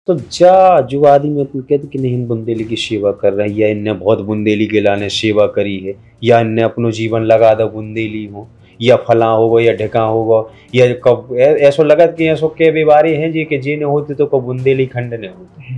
तो जा जो आदमी अपन कहते कि नहीं बुंदेली की सेवा कर रहे हैं, या इनने बहुत बुंदेली के लाने सेवा करी है, या इनने अपनो जीवन लगा दो बुंदेली हो, या फला होगा या ढका होगा, या कब ऐसा लगत कि ऐसो के बीमारी हैं जी कि जी ने होते तो कब बुंदेली खंड ने होते,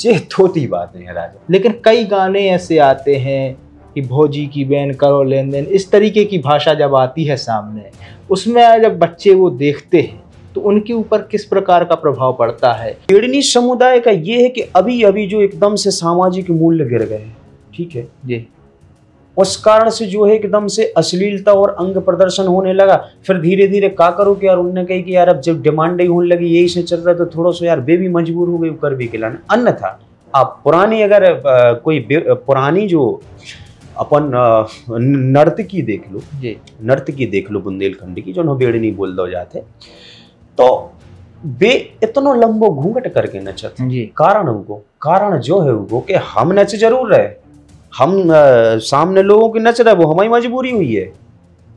ये थोड़ी बात है राजा। लेकिन कई गाने ऐसे आते हैं कि भौजी की बहन करो लेन देन, इस तरीके की भाषा जब आती है सामने, उसमें जब बच्चे वो देखते हैं तो उनके ऊपर किस प्रकार का प्रभाव पड़ता है? पेड़नी समुदाय का ये है कि अभी अभी जो एकदम से सामाजिक मूल्य गिर गए, ठीक है जी, उस कारण से जो है एकदम से अश्लीलता और अंग प्रदर्शन होने लगा। फिर धीरे धीरे का करो कि यार उनने कही कि यार अब जब डिमांड ही होने लगी यही से चल रहा है तो थोड़ा सा यार वे भी मजबूर हो गए कर भी खिलाने। अन्यथा आप पुरानी अगर कोई पुरानी जो अपन नर्तकी देख लो जी, नर्तकी देख लो बुंदेलखंड की जो बेड़नी बोल दो जाते, तो वे इतना लंबो घूंघट करके नचत जी। कारण जो है वो कि हम नच जरूर रहे, हम सामने लोगों की नच रहे, वो हमारी मजबूरी हुई है,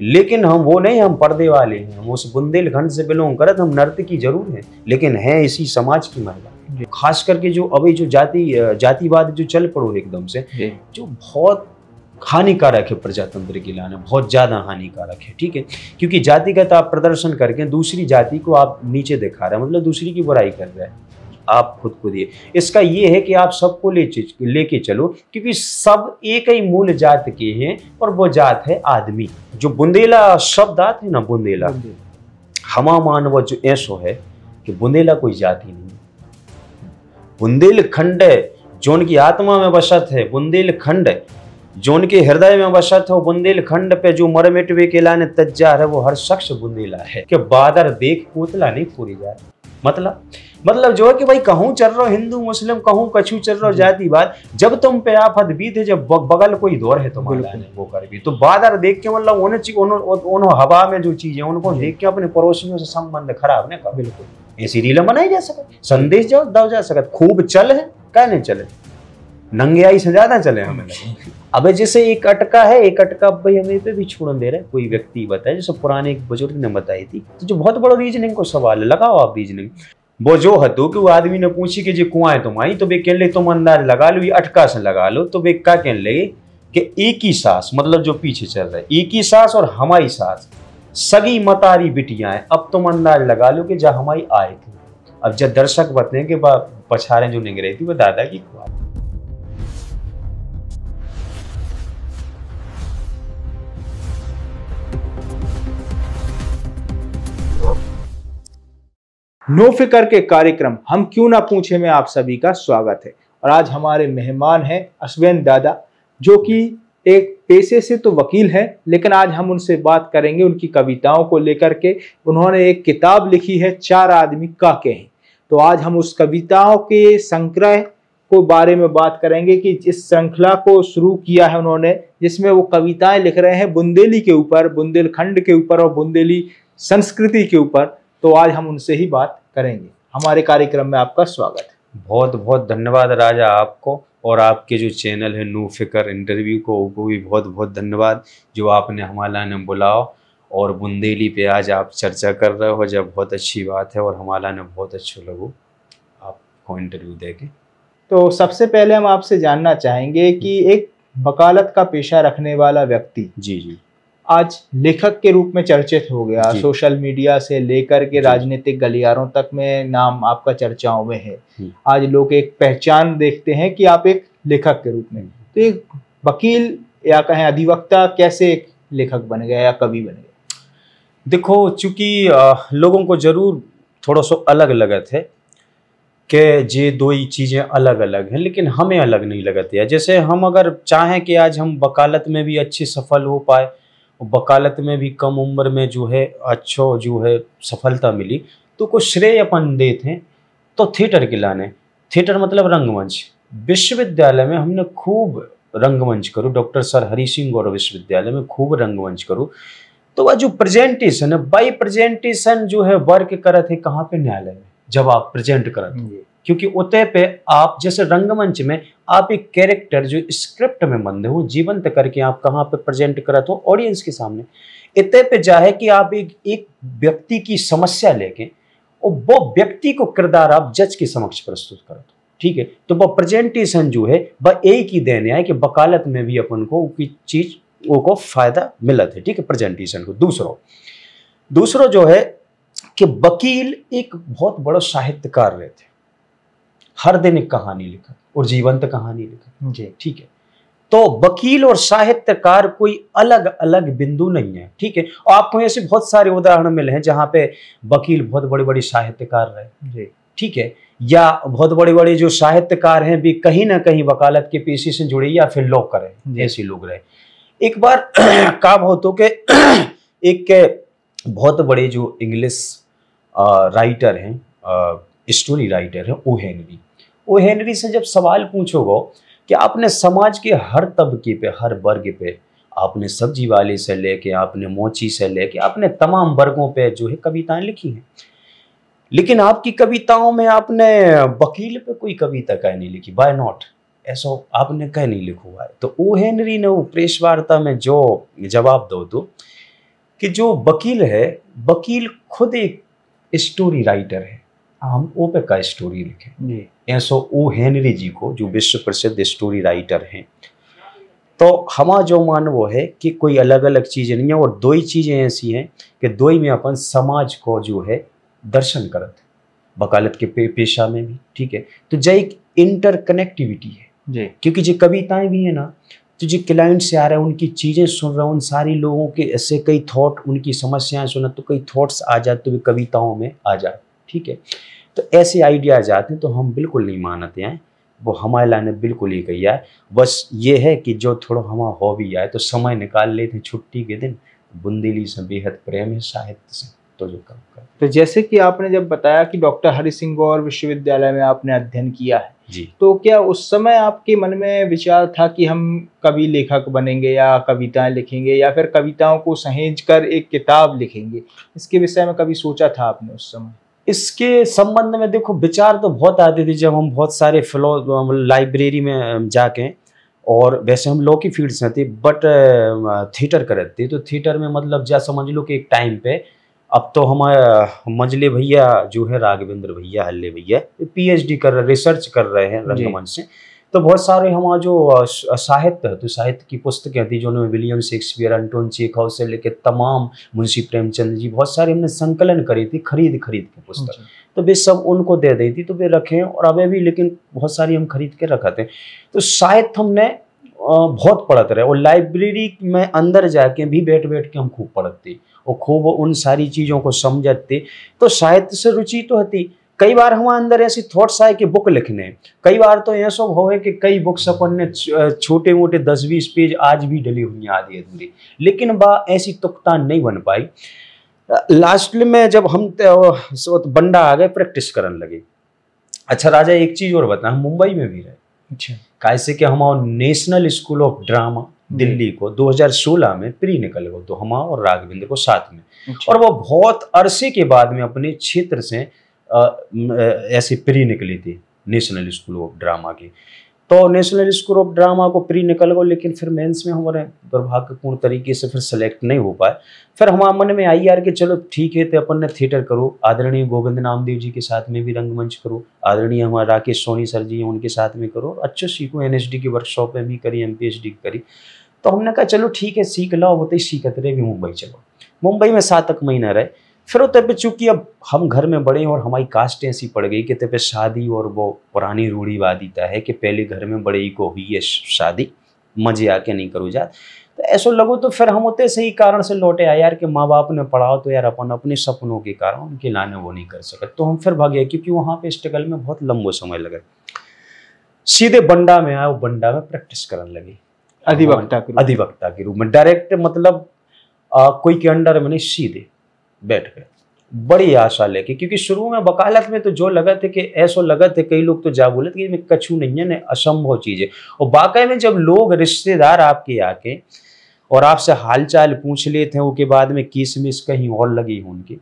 लेकिन हम वो नहीं, हम पर्दे वाले हैं, हम उस बुंदेलखंड से बिलोंग करते, हम नर्तकी जरूर हैं लेकिन हैं इसी समाज की महिला। खास करके जो अभी जो जातिवाद जो चल पड़ो एकदम से, जो बहुत हानिकारक है प्रजातंत्र के लिए, बहुत ज्यादा हानिकारक है, ठीक है, क्योंकि जातिगत आप प्रदर्शन करके दूसरी जाति को आप नीचे दिखा रहे हैं, मतलब दूसरी की बुराई कर रहे हैं आप खुद को दिए। इसका ये है कि आप सबको लेके चलो, क्योंकि सब एक ही मूल जात के हैं और वो जात है आदमी। जो बुंदेला शब्द आते है ना, बुंदेला हमा मानव जो ऐसो है कि बुंदेला कोई जाति नहीं, बुंदेलखंड जो उनकी आत्मा में बसत है, बुंदेलखंड जो उनके हृदय में बसत है, बुंदेलखंड पे जो मर मिटवे के लाने तज्जार है वो हर शख्स बुंदेला है। कि बादर देख पोतला नहीं पूरी जाए, मतलब जो है कि भाई कहूँ चल रहा हिंदू मुस्लिम, कहूँ कछु चल रहा जातिवाद, जब तुम पे आफत बीत है, जब बगल कोई दौर है तुम्हारा वो कर भी, तो बादर देख के मतलब उन्होंने हवा में जो चीज है उनको देख के अपने पड़ोसियों से संबंध खराब नहीं कर। बिल्कुल ऐसी रील बनाई जा सकत, संदेश जाओ दब जा सकत, खूब चल है क्या नहीं चले, नंगेयाई से ज्यादा चले हमें लगे। अब जैसे एक अटका है, एक अटका भाई हमें पे भी छोड़ दे रहे, कोई व्यक्ति बताए जैसे पुराने एक बुजुर्ग ने बताई थी, तो जो बहुत बड़ा रीजनिंग को सवाल है, लगाओ आप रीजनिंग। वो जो हतो कि वो आदमी ने पूछी कि जी कुआं है तुम्हारी, तो वे कहने लगे तुम अंदाज लगा लो, ये अटका से लगा लो, तो वे क्या कहने लगे कि एक ही सांस, मतलब जो पीछे चल रहा है एक ही सांस और हमारी सांस सगी मतारी बिटियां हैं, अब तुम अंदाज लगा लो कि जब हमारी आए थी। अब जब दर्शक बताए कि पछाड़े जो निग रही थी वो दादा की कुआं। नो फिकर के कार्यक्रम हम क्यों ना पूछे में आप सभी का स्वागत है। और आज हमारे मेहमान हैं अश्वेन दादा, जो कि एक पेशे से तो वकील हैं, लेकिन आज हम उनसे बात करेंगे उनकी कविताओं को लेकर के। उन्होंने एक किताब लिखी है, चार आदमी काके हैं, तो आज हम उस कविताओं के संग्रह को बारे में बात करेंगे कि इस श्रृंखला को शुरू किया है उन्होंने, जिसमें वो कविताएं लिख रहे हैं बुंदेली के ऊपर, बुंदेलखंड के ऊपर और बुंदेली संस्कृति के ऊपर। तो आज हम उनसे ही बात करेंगे। हमारे कार्यक्रम में आपका स्वागत है। बहुत बहुत धन्यवाद राजा आपको, और आपके जो चैनल है नो फिकर इंटरव्यू को भी बहुत बहुत धन्यवाद, जो आपने हमारा ने बुलाओ और बुंदेली पे आज आप चर्चा कर रहे हो, जब बहुत अच्छी बात है और हमारा ने बहुत अच्छा लगो आपको इंटरव्यू देके। तो सबसे पहले हम आपसे जानना चाहेंगे कि एक वकालत का पेशा रखने वाला व्यक्ति जी आज लेखक के रूप में चर्चित हो गया, सोशल मीडिया से लेकर के राजनीतिक गलियारों तक में नाम आपका चर्चाओं में है। आज लोग एक पहचान देखते हैं कि आप एक लेखक के रूप में, तो एक वकील या कहें अधिवक्ता कैसे एक लेखक बन गया या कवि बन गया? देखो, चूंकि लोगों को जरूर थोड़ा सा अलग लगत है कि ये दो ही चीज़ें अलग अलग हैं, लेकिन हमें अलग नहीं लगती है। जैसे हम अगर चाहें कि आज हम वकालत में भी अच्छे सफल हो पाए, वकालत में भी कम उम्र में जो है अच्छा जो है सफलता मिली, तो कुछ श्रेय अपन देते हैं तो थिएटर के लाने। थिएटर मतलब रंगमंच। विश्वविद्यालय में हमने खूब रंगमंच करो, डॉक्टर सर हरि सिंह गौरव विश्वविद्यालय में खूब रंगमंच करो। तो वह जो प्रेजेंटेशन है, बाई प्रेजेंटेशन जो है वर्क करत है कहाँ पे? न्यायालय में, जब आप प्रेजेंट करत हो, क्योंकि उतने पे आप जैसे रंगमंच में आप एक कैरेक्टर जो स्क्रिप्ट में बंधे हो जीवंत करके आप कहाँ पे प्रेजेंट करत हो? ऑडियंस के सामने। इतने पे जाए कि आप एक व्यक्ति की समस्या लेके और वो व्यक्ति को किरदार आप जज के समक्ष प्रस्तुत करो, ठीक है। तो वो प्रेजेंटेशन जो है वह एक ही देने आए कि वकालत में भी अपन को की चीज को फायदा मिलत है, ठीक है, प्रेजेंटेशन को। दूसरो जो है कि वकील एक बहुत बड़ा साहित्यकार रहते, हर दिन एक कहानी लिखा और जीवंत कहानी लिखा जी, ठीक है। तो वकील और साहित्यकार कोई अलग अलग बिंदु नहीं है, ठीक है। और आपको ऐसे बहुत सारे उदाहरण मिले हैं जहां पे वकील बहुत बड़े बड़े साहित्यकार रहे जी, ठीक है, या बहुत बड़े बड़े जो साहित्यकार हैं भी कहीं ना कहीं वकालत के पेशे से जुड़े या फिर लॉ करें, ऐसे लोग रहे। एक बार का बहुत हो के एक बहुत बड़े जो इंग्लिश राइटर हैं, स्टोरी राइटर हैं, ओ हेनरी से जब सवाल पूछोगे कि आपने समाज के हर तबके पे, हर वर्ग पे, आपने सब्जी वाले से लेके, आपने मोची से लेके, आपने तमाम वर्गों पे जो है कविताएं लिखी हैं, लेकिन आपकी कविताओं में आपने वकील पे कोई कविता कह नहीं लिखी, बाय नॉट, ऐसा आपने कह नहीं लिखा हुआ है। तो ओ हेनरी ने वो प्रेस वार्ता में जो जवाब दो कि जो वकील है, वकील खुद एक स्टोरी राइटर है, हम ओ पे का स्टोरी लिखें। ऐसो ओ हेनरी जी को जो विश्व प्रसिद्ध स्टोरी राइटर हैं। तो हमारा जो मान वो है कि कोई अलग अलग चीज़ें नहीं है, और दो ही चीज़ें ऐसी हैं कि दो ही में अपन समाज को जो है दर्शन करते वकालत के पेशा में भी, ठीक है। तो जो एक इंटरकनेक्टिविटी है जी, क्योंकि जो कविताएं भी है ना, तो जो क्लाइंट से आ रहे हैं उनकी चीज़ें सुन रहे हैं, उन सारी लोगों के ऐसे कई थॉट, उनकी समस्याएं सुना तो कई थॉट्स आ जाते हुए कविताओं में आ जाए, ठीक है। तो ऐसे आइडिया जाते हैं, तो हम बिल्कुल नहीं मानते हैं, वो हमारे लाने बिल्कुल ही कही है। बस ये है कि जो थोड़ा हमारा हॉबी आए तो समय निकाल लेते हैं छुट्टी के दिन, बुंदेली से बेहद प्रेम है साहित्य से, तो जो काम कर। तो जैसे कि आपने जब बताया कि डॉक्टर हरि सिंह गौर विश्वविद्यालय में आपने अध्ययन किया है जी, तो क्या उस समय आपके मन में विचार था कि हम कवि लेखक बनेंगे या कविताएं लिखेंगे या फिर कविताओं को सहेज कर एक किताब लिखेंगे? इसके विषय में कभी सोचा था आपने उस समय? इसके संबंध में देखो विचार तो बहुत आते थे जब हम बहुत सारे लाइब्रेरी में जाके, और वैसे हम लॉ की फील्ड से थे बट थिएटर करते थे। तो थिएटर में मतलब जा समझ लो कि एक टाइम पे, अब तो हमारे मंजले भैया जो है, राघवेंद्र भैया, हल्ले भैया पीएचडी कर रहे, रिसर्च कर रहे हैं रंगमंच से। तो बहुत सारे हमारा जो साहित्य, तो साहित्य की पुस्तकें थी जो उन्होंने विलियम शेक्सपियर, अंटोन चेखव से लेकर तमाम, मुंशी प्रेमचंद जी, बहुत सारे हमने संकलन करी थी खरीद के पुस्तक। तो वे सब उनको दे दी थी, तो वे रखे और अभी भी, लेकिन बहुत सारी हम खरीद के रखते हैं। तो साहित्य हमने बहुत पढ़ते रहे, और लाइब्रेरी में अंदर जाके भी बैठ बैठ के हम खूब पढ़ते और खूब उन सारी चीज़ों को समझते। तो साहित्य से रुचि तो होती। कई बार हमारे अंदर ऐसी थॉट्स आए कि बुक लिखने, कई बार तो ऐसा हो है कि कई बुक्स अपन ने छोटे मोटे 10-20 पेज आज भी डली हुई आधी अधूरी, लेकिन वह ऐसी तुकतान नहीं बन पाई। लास्ट में जब हम बंडा आ गए, प्रैक्टिस करने लगे। अच्छा राजा, एक चीज और बता, हम मुंबई में भी रहे। अच्छा, कैसे कि हमारा national school of drama Delhi को 2016 में प्री निकल गए, तो हम और राघवेंद्र को साथ में। अच्छा। और वो बहुत अरसे के बाद में अपने क्षेत्र से ऐसे प्री निकली थी नेशनल स्कूल ऑफ ड्रामा की। तो नेशनल स्कूल ऑफ ड्रामा को प्री निकल गए, लेकिन फिर मेंस में हमारे दुर्भाग्यपूर्ण तरीके से फिर सेलेक्ट नहीं हो पाए। फिर हमारे मन में आई यार कि चलो ठीक है, तो अपन ने थिएटर करो, आदरणीय गोविंद नामदेव जी के साथ में भी रंगमंच करो, आदरणीय हमारे राकेश सोनी सर जी हैं उनके साथ में करो, अच्छे सीखो, एनएसडी की वर्कशॉप में भी करी, एमपीएचडी करी। तो हमने कहा चलो ठीक है, सीख लो, वो तो सीखते रहे भी। मुंबई चलो, मुंबई में 7 महीना रहे। फिर वो तब चूंकि अब हम घर में बड़े और हमारी कास्ट ऐसी पड़ गई कि तब शादी, और वो पुरानी रूढ़िवादिता है कि पहले घर में बड़े ही को हुई है शादी, मजे आके नहीं करो जात। तो ऐसा लगो तो फिर हम होते सही कारण से लौटे आए यार कि माँ बाप ने पढ़ाओ तो यार अपन अपने सपनों के कारण उनके लाने वो नहीं कर सके। तो हम फिर भागे, क्योंकि वहाँ पे स्ट्रगल में बहुत लंबो समय लगे। सीधे बंडा में आए, बंडा में प्रैक्टिस करने लगे अधिवक्ता के रूप में, डायरेक्ट मतलब कोई के अंडर में नहीं, सीधे बैठ गए बड़ी आशा लेके। क्योंकि शुरू में वकालत में तो जो लगा थे कि ऐसा लगा थे, कई लोग तो जा बोले थे कि कछु नहीं है, असंभव चीज है। और वाकई में जब लोग रिश्तेदार आपके आके और आपसे हालचाल पूछ लेते हैं, उसके बाद में किसमिस कहीं और लगी हो उनकी,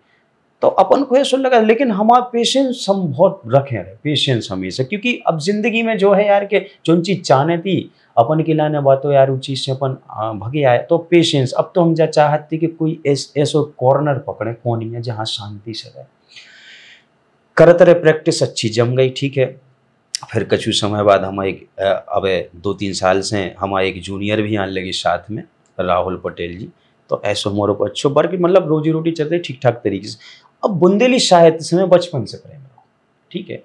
तो अपन को ऐसा लगा। लेकिन हमारा पेशेंस हम बहुत रखे रहे, पेशेंस हमेशा, क्योंकि अब जिंदगी में जो है यार के जो चीज चाहने थी अपन के लाने बातों यार उस चीज से अपन भगे आए। तो पेशेंस, अब तो हम जा चाहते कि कोई ऐसा कॉर्नर पकड़े कोनी है जहाँ शांति से रहे। करत रहे प्रैक्टिस, अच्छी जम गई, ठीक है। फिर कछु समय बाद हम एक अब 2-3 साल से हमारे एक जूनियर भी आने लगे साथ में, राहुल पटेल जी। तो ऐसो मोरो को अच्छो वर्क, मतलब रोजी रोटी चल रही ठीक ठाक तरीके से। अब बुंदेली साहित्य से मैं बचपन से प्रेम रहा, ठीक है।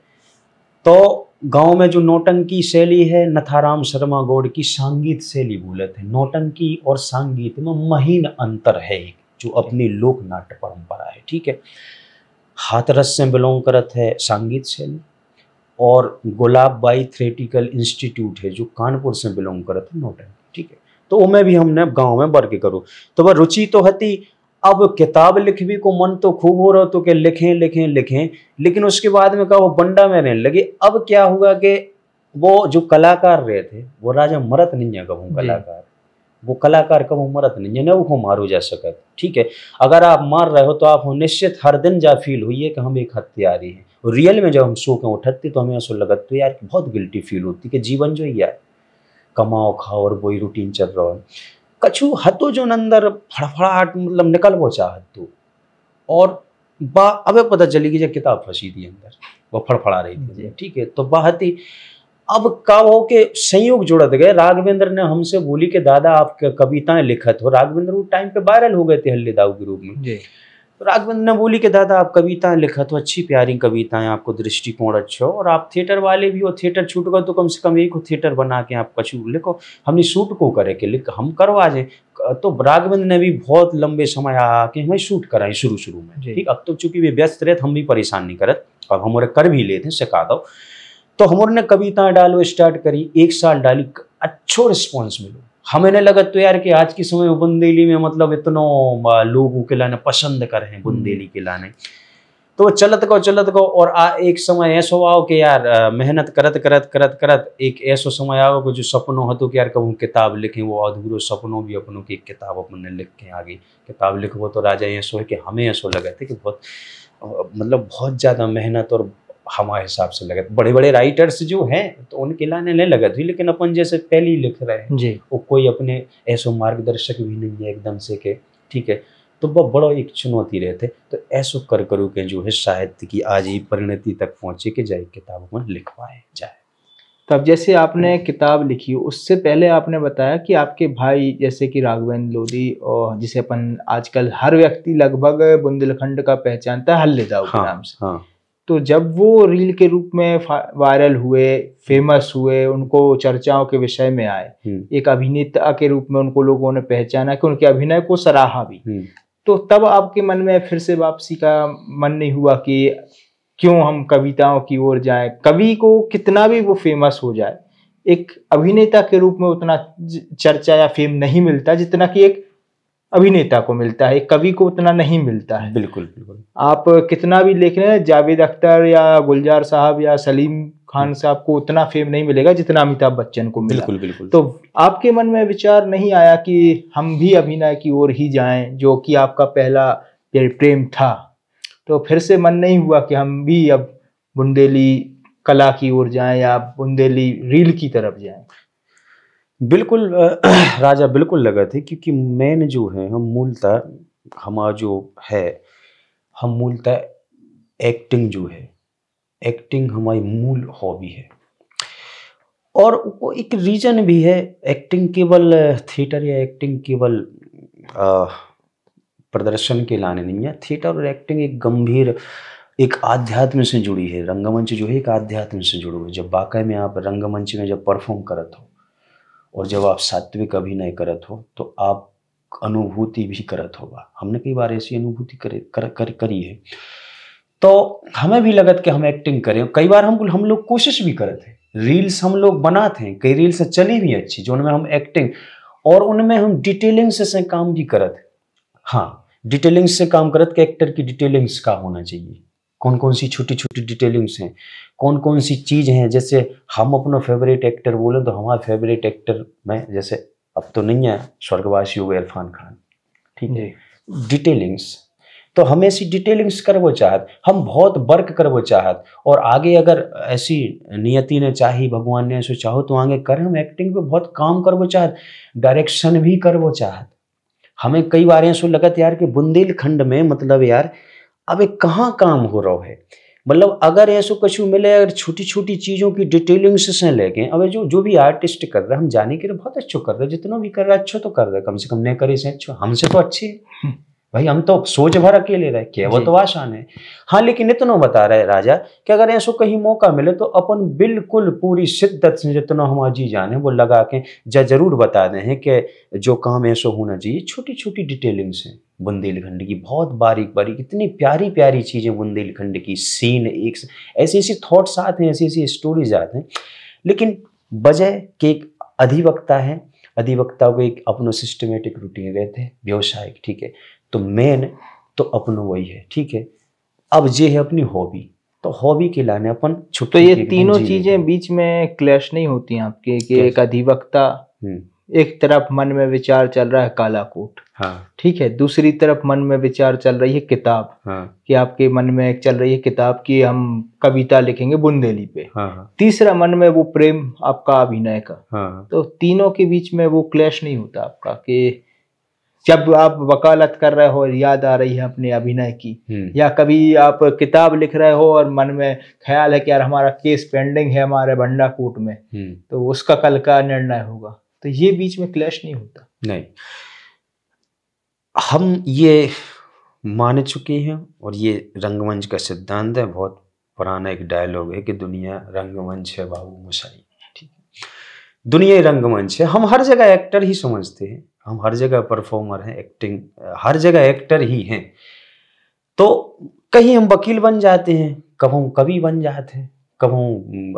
तो गांव में जो नौटंकी शैली है, नथाराम शर्मा गौड़ की संगीत शैली बोलत है। नौटंकी और संगीत में महीन अंतर है, जो अपनी लोक नाट्य परंपरा है, ठीक है। हाथरस से बिलोंग करत है संगीत शैली, और गुलाब बाई थ्रेटिकल इंस्टीट्यूट है जो कानपुर से बिलोंग करत है नौटंकी, ठीक है। तो उमें भी हमने गांव में वर्क करो, तो वह रुचि तो हती। अब किताब लिखवी को मन तो खूब हो रहा, तो कि लिखें लिखें लिखें, लेकिन उसके बाद में कहा वो बंडा में रहने लगे। अब क्या हुआ कि वो जो कलाकार रहे थे वो राजा मरत नहीं है कबू कलाकार, वो कलाकार कबू मरत नहीं है, न वो मारो जा सकत, ठीक है। अगर आप मार रहे हो तो आप निश्चित हर दिन जा फील हुई है कि हम एक हत्यारी हैं। रियल में जब हम सो के उठते तो हमें ऐसा लगता तो यार बहुत गिल्टी फील होती कि जीवन जो ही यार कमाओ खाओ और वही रूटीन चल रहा है। कछु हतो जो अंदर फड़फड़ाहट मतलब निकल वो चाहत तो, और बा अबे पता चली कि जब किताब फंसी थी अंदर, वो फड़फड़ा रही थी, ठीक है। तो बात ही अब का हो के संयोग जुड़त गए। राघवेंद्र ने हमसे बोली कि दादा आप कविताएं लिखत हो। राघवेंद्र वो टाइम पे वायरल हो गए थे हल्ले दाऊ के रूप में। तो राघवेंद्र ने बोली कि दादा आप कविताएं लिखत हो, अच्छी प्यारी कविताएं, आपको दृष्टिकोण अच्छा हो, और आप थिएटर वाले भी हो, थिएटर छूट गए तो कम से कम एक थिएटर बना के आप कछु लिखो, हमने शूट को करे के लिख हम करवा जाए। तो राघवेंद्र ने भी बहुत लंबे समय आके हमें शूट कराई शुरू में, ठीक। अब तो चूंकि वे व्यस्त रहे हम भी परेशान नहीं करत, अब हमारे कर भी लेते सिखा दो। तो हमने कविताएं डालो स्टार्ट करी, 1 साल डाली, अच्छो रिस्पॉन्स मिलो। हमें लगा तो यार कि आज के समय में बुंदेली में मतलब इतना लोगों के लाने पसंद कर हैं बुंदेली के लाने। तो चलत गो और एक समय ऐसो आओ कि यार मेहनत करत एक ऐसो समय आओ कि जो सपनों हतो कि यार कबू किताब लिखें, वो अधूरो सपनों भी अपनों की किताब अपने लिख के आगे किताब लिखो। तो राजा ऐसो है कि हमें ऐसो लगा था कि बहुत मतलब बहुत ज़्यादा मेहनत और हमारे हिसाब से लगे। बड़े बड़े राइटर्स जो हैं तो उनके लाने नहीं लगा थी, लेकिन अपन जैसे पहले ही लिख रहे हैं जी, वो कोई अपने ऐसो मार्गदर्शक भी नहीं है एकदम से के, ठीक है। तो वह बड़ा एक चुनौती रहते। तो ऐसो कर करू के जो है साहित्य की आज ही परिणति तक पहुंचे कि जाए किताबों में लिखवाए जाए। तब जैसे आपने किताब लिखी, उससे पहले आपने बताया कि आपके भाई जैसे कि राघवेंद्र लोधी, और जिसे अपन आजकल हर व्यक्ति लगभग बुंदेलखंड का पहचानता है हल्ले दाऊ के नाम से। हाँ। तो जब वो रील के रूप में वायरल हुए, फेमस हुए, उनको चर्चाओं के विषय में आए, एक अभिनेता के रूप में उनको लोगों ने पहचाना कि उनके अभिनय को सराहा भी, तो तब आपके मन में फिर से वापसी का मन नहीं हुआ कि क्यों हम कविताओं की ओर जाएं? कवि को कितना भी वो फेमस हो जाए, एक अभिनेता के रूप में उतना चर्चा या फेम नहीं मिलता जितना कि एक अभिनेता को मिलता है, एक कवि को उतना नहीं मिलता है। बिल्कुल बिल्कुल। आप कितना भी लिख रहे हैं, जावेद अख्तर या गुलजार साहब या सलीम खान साहब को उतना फेम नहीं मिलेगा जितना अमिताभ बच्चन को मिला। बिल्कुल बिल्कुल। तो आपके मन में विचार नहीं आया कि हम भी अभिनय की ओर ही जाएं, जो कि आपका पहला प्रेम था? तो फिर से मन नहीं हुआ कि हम भी अब बुंदेली कला की ओर जाएं या बुंदेली रील की तरफ जाएं? बिल्कुल राजा, बिल्कुल लगा थे, क्योंकि मैंने जो है हम मूलतः हमारा जो है हम मूलतः एक्टिंग जो है, एक्टिंग हमारी मूल हॉबी है। और वो एक रीजन भी है, एक्टिंग केवल थिएटर या एक्टिंग केवल प्रदर्शन के लाने नहीं है। थिएटर और एक्टिंग एक गंभीर एक आध्यात्म से जुड़ी है। रंगमंच जो है एक आध्यात्म से जुड़ी हुई। जब वाकई में आप रंगमंच में जब परफॉर्म करत हो और जब आप सात्विक अभिनय करत हो तो आप अनुभूति भी करत होगा। हमने कई बार ऐसी अनुभूति करी है। तो हमें भी लगत कि हम एक्टिंग करें। कई बार हम लोग कोशिश भी करते हैं, रील्स हम लोग बनाते हैं, कई रील्स चली भी अच्छी जो उनमें हम एक्टिंग और उनमें हम डिटेलिंग से काम भी करते। हाँ, डिटेलिंग से काम करत के एक्टर की डिटेलिंग्स का होना चाहिए, कौन कौन सी छोटी छोटी डिटेलिंग्स हैं, कौन कौन सी चीज़ हैं। जैसे हम अपना फेवरेट एक्टर बोले तो हमारा फेवरेट एक्टर में जैसे अब तो नहीं है, स्वर्गवासी हो गए इरफान खान, ठीक है। डिटेलिंग्स तो हमें ऐसी डिटेलिंग्स करवो चाहत, हम बहुत वर्क करवो चाहत, और आगे अगर ऐसी नियति ने चाही, भगवान ने ऐसे चाहो तो आगे करें। हम एक्टिंग पे बहुत काम करवो चाहत, डायरेक्शन भी करवो चाहत। हमें कई बार ऐसा लगत यार कि बुंदेलखंड में मतलब यार अब कहाँ काम हो रहा है, मतलब अगर ऐसा कुछ मिले, अगर छोटी छोटी चीजों की डिटेलिंग्स से लेके, अब जो भी आर्टिस्ट कर रहा है, हम जाने के लिए बहुत अच्छा कर रहे हैं, जितना भी कर रहा है अच्छा तो कर रहे हैं, कम से कम नहीं करे से अच्छा, हमसे तो अच्छे है भाई, हम तो सोच भर अकेले रहे के, वो तो आसान है। हाँ, लेकिन इतना बता रहे राजा कि अगर ऐसा कहीं मौका मिले तो अपन बिल्कुल पूरी शिद्दत से जितना हम जी जाने वो लगा के जरूर बता दें हैं कि जो काम ऐसा होना चाहिए। छोटी छोटी डिटेलिंग्स हैं बुंदेलखंड की, बहुत बारीक बारीक, इतनी प्यारी प्यारी चीजें बुंदेलखंड की, सीन एक ऐसी ऐसी थॉट्स आते हैं, ऐसी ऐसी स्टोरीज आते हैं। लेकिन बजाय के एक अधिवक्ता है, अधिवक्ता को एक अपना सिस्टमेटिक रूटीन रहते हैं, व्यवसायिक, ठीक है, तो मेन तो अपना वही है, ठीक है। अब ये है अपनी हॉबी, तो हॉबी के लाने अपन छुट्टी। तो ये तीनों चीजें बीच में क्लैश नहीं होती हैं आपके कि एक अधिवक्ता, एक तरफ मन में विचार चल रहा है काला कोट, हाँ, ठीक है, दूसरी तरफ मन में विचार चल रही है किताब, हाँ, कि आपके मन में एक चल रही है किताब की हम कविता लिखेंगे बुंदेली पे, हाँ, तीसरा मन में वो प्रेम आपका अभिनय का, हाँ, तो तीनों के बीच में वो क्लैश नहीं होता आपका कि जब आप वकालत कर रहे हो और याद आ रही है अपने अभिनय की, या कभी आप किताब लिख रहे हो और मन में ख्याल है कि यार हमारा केस पेंडिंग है हमारे बंडा कोर्ट में, तो उसका कल का निर्णय होगा, तो ये बीच में क्लैश नहीं होता। नहीं, हम ये मान चुके हैं और ये रंगमंच का सिद्धांत है, बहुत पुराना एक डायलॉग है कि दुनिया रंगमंच है बाबू मुशाई, ठीक है, दुनिया ही रंगमंच है। हम हर जगह एक्टर ही समझते हैं, हम हर जगह परफॉर्मर हैं, एक्टिंग हर जगह एक्टर ही हैं। तो कहीं हम वकील बन जाते हैं, कब हम कवि बन जाते हैं, कब हम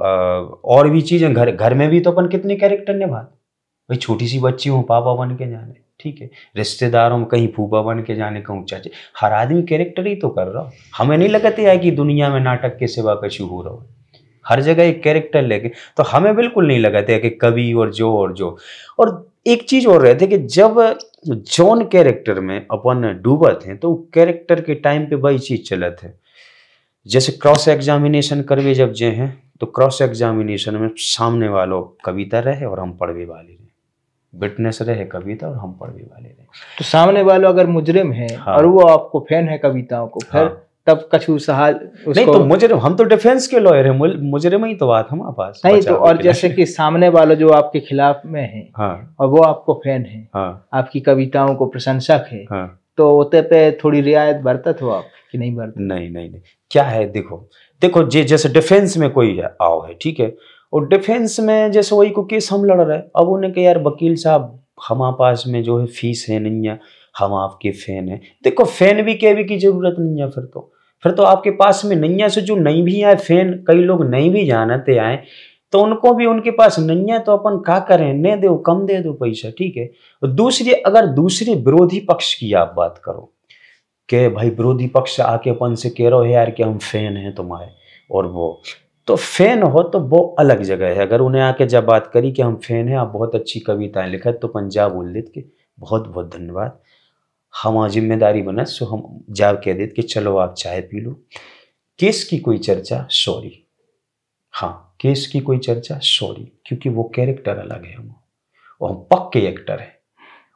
और भी चीजें, घर में भी तो अपन कितने कैरेक्टर निभाते, भाई छोटी सी बच्ची हूँ पापा बन के जाने, ठीक है, रिश्तेदारों में कहीं फूफा बन के जाने, कहूँ चाचे, हर आदमी कैरेक्टर ही तो कर रहा हो। हमें नहीं लगता है कि दुनिया में नाटक के सिवा कछु हो रहा हो, हर जगह एक कैरेक्टर लेके, तो हमें बिल्कुल नहीं लगता है कि कवि और जो और एक चीज और रहती है कि जब जॉन कैरेक्टर में अपन डूबत हैं तो कैरेक्टर के टाइम पे वही चीज चलत है। जैसे क्रॉस एग्जामिनेशन करवे जब जे हैं तो क्रॉस एग्जामिनेशन में सामने वालों कविता रहे और हम पढ़वे वाले रहे, विटनेस रहे कविता और हम पढ़वे वाले रहे। तो सामने वालों अगर मुजरिम है, हाँ, और वो आपको फैन है कविताओं को, फिर हाँ, तब कछु सहाल उसको... नहीं तो मुजरिम, हम तो डिफेंस के लॉयर हैं, मुजरिम ही तो बात हमारे पास नहीं, तो और जैसे कि सामने वाला जो आपके खिलाफ में है, हाँ, और वो आपको फैन है, हाँ, आपकी कविताओं को प्रशंसक है, हाँ, तो उते पे थोड़ी रियायत बरतत हो आप कि नहीं बरतत? नहीं, क्या है, देखो जैसे डिफेंस में कोई है आओ है, ठीक है, और डिफेंस में जैसे वही को केस हम लड़ रहे हैं, अब उन्हें कहा यार वकील साहब हमारे पास में जो है फीस है नहीं है, हम आपके फैन हैं। देखो फैन भी कहने की जरूरत नहीं है, फिर तो आपके पास में नहीं है, से जो नहीं भी आए फैन, कई लोग नहीं भी जानते आए तो उनको भी उनके पास नहीं है, तो अपन क्या करें, नहीं दो कम दे दो पैसा, ठीक है। दूसरी, अगर दूसरे विरोधी पक्ष की आप बात करो कि भाई विरोधी पक्ष आके अपन से कह रहे हो यार कि हम फैन हैं तुम्हारे, और वो तो फैन हो तो वो अलग जगह है। अगर उन्हें आके जब बात करी कि हम फैन हैं, आप बहुत अच्छी कविताएं लिखा, तो पंजाब बोल देते कि बहुत बहुत धन्यवाद, हम जिम्मेदारी बना, सो हम जाब कह देते कि चलो आप चाय पी लो, केस की कोई चर्चा सॉरी, हाँ केस की कोई चर्चा सॉरी, क्योंकि वो कैरेक्टर अलग है, हम और हम पक्के एक्टर है,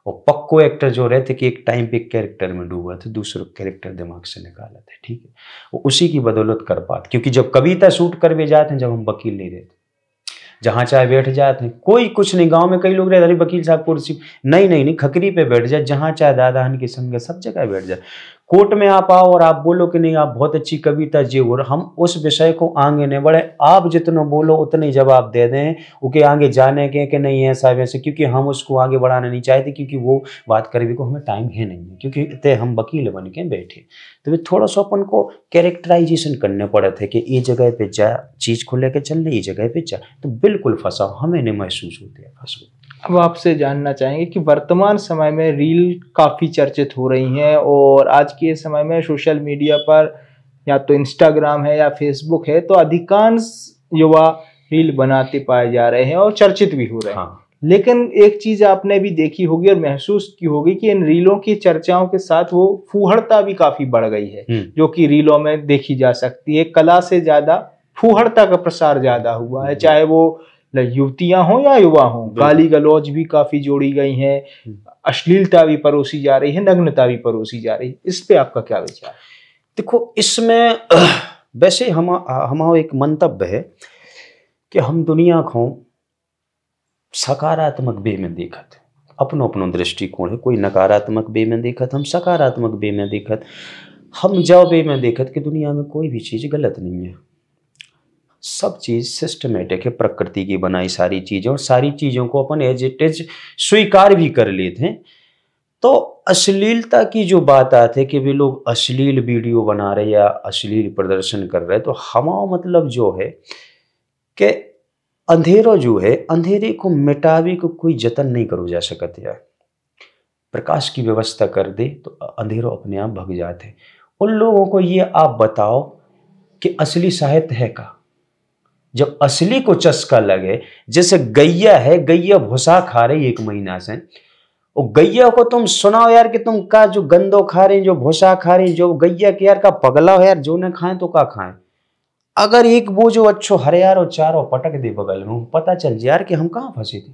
और पक्को एक्टर जो रहते कि एक टाइम पे एक कैरेक्टर में डूबा था, दूसरा कैरेक्टर दिमाग से निकाला था, ठीक है, वो उसी की बदौलत कर पाते। क्योंकि जब कविता शूट कर भी जाते हैं, जब हम वकील नहीं रहते, जहां चाहे बैठ जाते हैं, कोई कुछ नहीं, गांव में कई लोग रहते, अरे वकील साहब कुर्सी नहीं खकरी पे बैठ जाए, जहां चाहे दादा हन की संग सब जगह बैठ जाए। कोर्ट में आप आओ और आप बोलो कि नहीं आप बहुत अच्छी कविता जी, और हम उस विषय को आगे नहीं बढ़े, आप जितना बोलो उतने जवाब दे दें, उसके आगे जाने के कि नहीं ऐसा वैसे, क्योंकि हम उसको आगे बढ़ाना नहीं चाहते, क्योंकि वो बात करने को हमें टाइम है नहीं है, क्योंकि इतने हम वकील बन के बैठे, तो वे थोड़ा सा अपन को कैरेक्टराइजेशन करने पड़े थे कि ये जगह पे जा चीज को लेकर चल रही, ये जगह पे जा, तो बिल्कुल फंसा, हमें नहीं महसूस होती है फंसो। अब आपसे जानना चाहेंगे कि वर्तमान समय में रील काफ़ी चर्चित हो रही हैं, और आज के समय में सोशल मीडिया पर या तो इंस्टाग्राम है या फेसबुक है, तो अधिकांश युवा रील बनाते पाए जा रहे हैं और चर्चित भी हो रहे हैं। हाँ। लेकिन एक चीज़ आपने भी देखी होगी और महसूस की होगी कि इन रीलों की चर्चाओं के साथ वो फूहड़ता भी काफ़ी बढ़ गई है, जो कि रीलों में देखी जा सकती है। कला से ज़्यादा फूहड़ता का प्रसार ज़्यादा हुआ है, चाहे वो युवतियां हो या युवा हो, गाली गलौज भी काफी जोड़ी गई हैं, अश्लीलता भी परोसी जा रही है, नग्नता भी परोसी जा रही है। इस पे आपका क्या विचार? देखो इसमें वैसे हमारा एक मंतव्य है कि हम दुनिया को सकारात्मक वे में देखत, अपनो अपनो दृष्टिकोण है, कोई नकारात्मक वे में देखत, हम सकारात्मक वे में देखत, हम जाओ वे में देखत कि दुनिया में कोई भी चीज़ गलत नहीं है, सब चीज़ सिस्टमेटिक है, प्रकृति की बनाई सारी चीज़ें, और सारी चीज़ों को अपन एज इट इज स्वीकार भी कर लेते हैं। तो अश्लीलता की जो बात आती है कि वे लोग अश्लील वीडियो बना रहे या अश्लील प्रदर्शन कर रहे, तो हमारा मतलब जो है कि अंधेरो जो है, अंधेरे को मिटावे को कोई जतन नहीं करो जा सकत यार। प्रकाश की व्यवस्था कर दे तो अंधेरो अपने आप भग जाते। उन लोगों को ये आप बताओ कि असली साहित्य है का, जब असली को चस्का लगे, जैसे गैया है, गैया भूसा खा रही 1 महीना से, और गैया को तुम सुनाओ यार कि तुम का जो गंदो खा रही, जो भूसा खा रही, जो गैया के यार का पगला हो यार, जो न खाएं तो का खाएं। अगर एक वो जो अच्छो हरियार और चारों पटक दे बगल में, पता चल जाए यार कि हम कहाँ फंसे थे,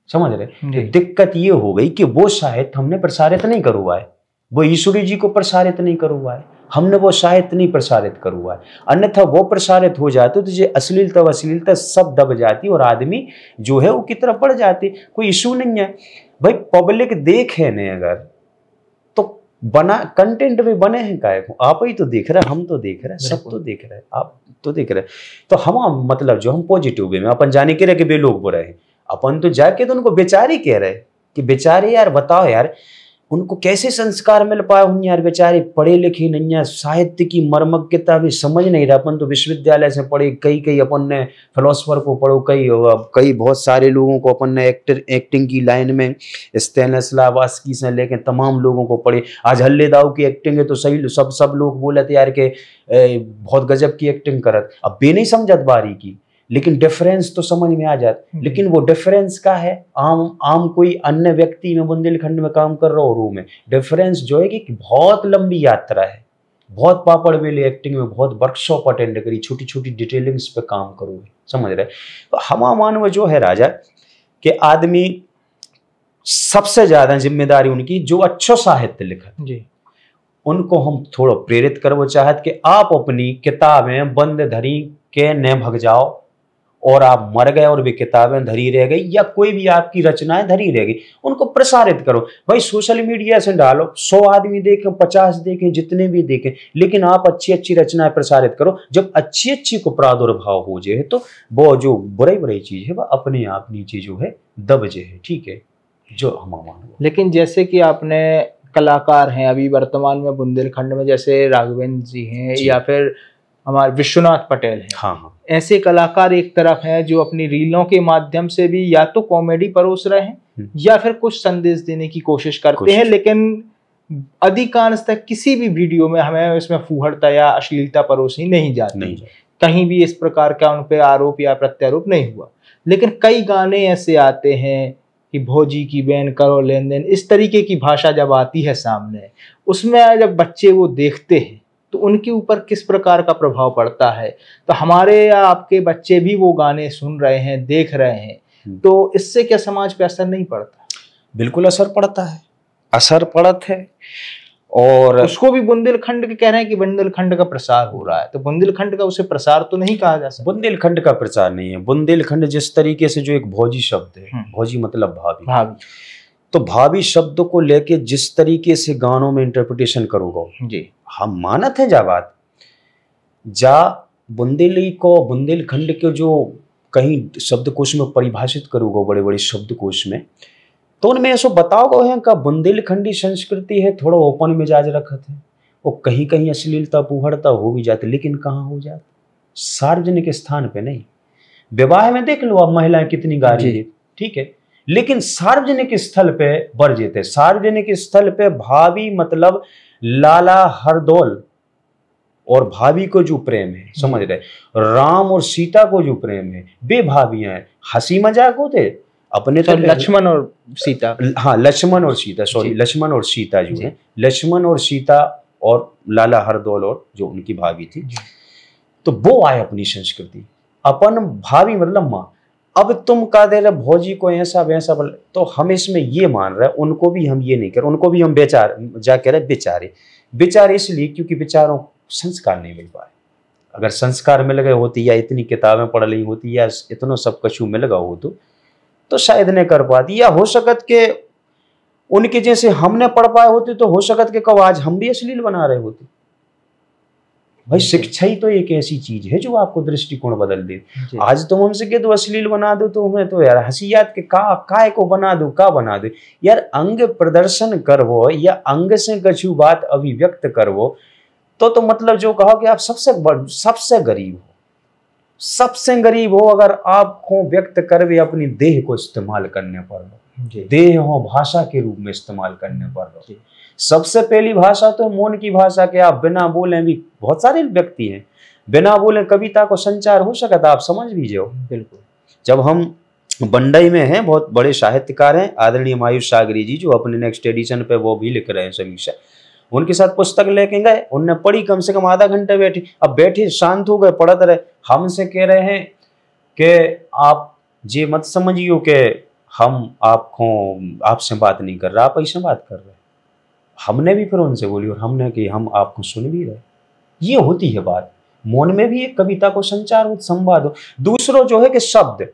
समझ रहे। तो दिक्कत ये हो गई कि वो साहित्य हमने प्रसारित नहीं करुआ है, वो ईश्वरी जी को प्रसारित नहीं करुआ है, हमने वो साहित्य नहीं प्रसारित करुआ है। अन्यथा वो प्रसारित हो जाते तो ये अश्लीलता सब दब जाती और आदमी जो है वो की तरफ बढ़ जाती। कोई इशू नहीं है भाई, पब्लिक देखे नहीं अगर तो बना कंटेंट में बने हैं काय को, आप ही तो देख रहे हैं, हम तो देख रहे हैं, सब तो देख रहे हैं, आप तो देख रहे हैं। तो हम मतलब जो हम पॉजिटिव वे में अपन जाने के रहे कि वे लोग बुरे हैं, अपन तो जाके तो उनको बेचारे कह रहे कि बेचारे यार बताओ यार उनको कैसे संस्कार मिल पाए हूँ यार, बेचारे पढ़े लिखे नहीं है, साहित्य की मर्मज्ञता भी समझ नहीं रहा। अपन तो विश्वविद्यालय से पढ़े, कई अपन ने फिलोसफर को पढ़ो, कई बहुत सारे लोगों को अपन ने एक्टिंग की लाइन में स्टेनिस्लावस्की से लेकर तमाम लोगों को पढ़े। आज हल्ले दाऊ की एक्टिंग है तो सही सब लोग बोले थे यार के बहुत गजब की एक्टिंग करत। अब बे नहीं समझत बारी की, लेकिन डिफरेंस तो समझ में आ जाता। लेकिन वो डिफरेंस का है आम कोई अन्य व्यक्ति में बुंदेलखंड में काम कर रहा हो रू में, डिफरेंस जो है कि बहुत लंबी यात्रा है, बहुत पापड़ बेले एक्टिंग में, बहुत वर्कशॉप अटेंड करी, छोटी छोटी डिटेलिंग्स पे काम करो, समझ रहे। तो हमा मानव जो है राजा कि आदमी सबसे ज्यादा जिम्मेदारी उनकी जो अच्छो साहित्य लिखा जी, उनको हम थोड़ा प्रेरित करवो चाहत कि आप अपनी किताबें बंद धरी के न भग जाओ और आप मर गए और भी किताबें धरी रह गई या कोई भी आपकी रचनाएं धरी रह गई, उनको प्रसारित करो भाई। सोशल मीडिया से डालो, 100 आदमी देखें, 50 देखें, जितने भी देखें, लेकिन आप अच्छी अच्छी रचनाएं प्रसारित करो। जब अच्छी अच्छी को प्रादुर्भाव हो जाए तो वो जो बुरी चीज है वह अपने आप नीचे जो है दब जाए, ठीक है, जो हम मानो। लेकिन जैसे कि आपने कलाकार हैं अभी वर्तमान में बुंदेलखंड में, जैसे राघवेंद्र जी हैं या फिर हमारे विश्वनाथ पटेल हैं, हाँ, ऐसे कलाकार एक तरफ हैं जो अपनी रीलों के माध्यम से भी या तो कॉमेडी परोस रहे हैं या फिर कुछ संदेश देने की कोशिश करते हैं, लेकिन अधिकांशतः किसी भी वीडियो में हमें इसमें फूहड़ता या अश्लीलता परोसी नहीं जाती, कहीं भी इस प्रकार का उन पर आरोप या प्रत्यारोप नहीं हुआ। लेकिन कई गाने ऐसे आते हैं कि भौजी की बहन करो लेन देन, इस तरीके की भाषा जब आती है सामने, उसमें जब बच्चे वो देखते हैं तो उनके ऊपर किस प्रकार का प्रभाव पड़ता है। तो हमारे या आपके बच्चे भी वो गाने सुन रहे हैं, देख रहे हैं, तो इससे क्या समाज पे असर नहीं पड़ता? बिल्कुल असर पड़ता है, असर पड़त है। और उसको भी बुंदेलखंड के कह रहे हैं कि बुंदेलखंड का प्रसार हो रहा है, तो बुंदेलखंड का उसे प्रसार तो नहीं कहा जा सकता। बुंदेलखंड का प्रचार नहीं है। बुंदेलखंड जिस तरीके से जो एक भौजी शब्द है, भौजी मतलब भाभी, तो भाभी शब्द को लेके जिस तरीके से गानों में इंटरप्रिटेशन करोगे जी, हम मानत है जा बात जा बुंदेली को बुंदेलखंड के जो कहीं शब्दकोश में परिभाषित करोगे, बड़े बड़े शब्दकोश में, तो उनमें ऐसा बताओगे है का बुंदेलखंडी संस्कृति है, थोड़ा ओपन मिजाज रखत है, वो कहीं कहीं अश्लीलता पुहड़ता हो भी जाती, लेकिन कहाँ हो जाती, सार्वजनिक स्थान पे नहीं। विवाह में देख लो अब महिलाएं कितनी गा रही है, ठीक है, लेकिन सार्वजनिक स्थल पे बढ़ जेते। सार्वजनिक स्थल पे भाभी मतलब लाला हरदौल और भाभी को जो प्रेम है, समझ रहे, राम और सीता को जो प्रेम है, वे भाभियां हैं। हंसी मजाक होते अपने तो लक्ष्मण और सीता, हाँ लक्ष्मण और सीता, सॉरी लक्ष्मण और सीता जो है, लक्ष्मण और सीता और लाला हरदौल और जो उनकी भाभी थी, तो वो आए अपनी संस्कृति। अपन भाभी मतलब माँ, अब तुम कह दे रहे भौजी को ऐसा वैसा, तो हम इसमें ये मान रहे, उनको भी हम ये नहीं कर, उनको भी हम बेचार जा कह रहे बेचारे। बेचारे इसलिए क्योंकि बेचारों संस्कार नहीं मिल पाए, अगर संस्कार मिल गए होती या इतनी किताबें पढ़ ली होती या इतना सब कछु मिल गया हो तो शायद नहीं कर पाती, या हो सकत के उनके जैसे हमने पढ़ पाए होते तो हो सकत के कब आज हम भी अश्लील बना रहे होते। भाई शिक्षा ही तो एक ऐसी चीज है जो आपको दृष्टिकोण बदल दे। आज तुम हमसे कह दो अश्लील बना दो तो हमें तो यार हंसियात के काय को बना दो का बना दो यार, अंग प्रदर्शन करवो या अंग से कछु बात अभिव्यक्त करवो तो मतलब जो कहो कि आप सबसे गरीब हो, सबसे गरीब हो अगर आप को व्यक्त करवे अपनी देह को इस्तेमाल करने पर लो, देह हो भाषा के रूप में इस्तेमाल करने पर लो। सबसे पहली भाषा तो मौन की भाषा के आप बिना बोले भी बहुत सारे व्यक्ति हैं, बिना बोले कविता को संचार हो सकता, आप समझ भी जाओ। बिल्कुल। जब हम बंडई में हैं, बहुत बड़े साहित्यकार हैं आदरणीय मायूष सागरी जी, जो अपने नेक्स्ट एडिशन पे वो भी लिख रहे हैं समीक्षा, उनके साथ पुस्तक लेके गए, उनने पढ़ी, कम से कम आधा घंटे बैठी, अब बैठे शांत हो गए, पढ़ते रहे, हमसे कह रहे हैं कि आप ये मत समझियो कि हम आपसे बात नहीं कर रहे, आप ऐसे बात कर रहे। हमने भी फिर उनसे बोली और हमने कि हम आपको सुन भी रहे। ये होती है बात, मौन में भी एक कविता को संचार हो, संवाद हो। दूसरो जो है कि शब्द,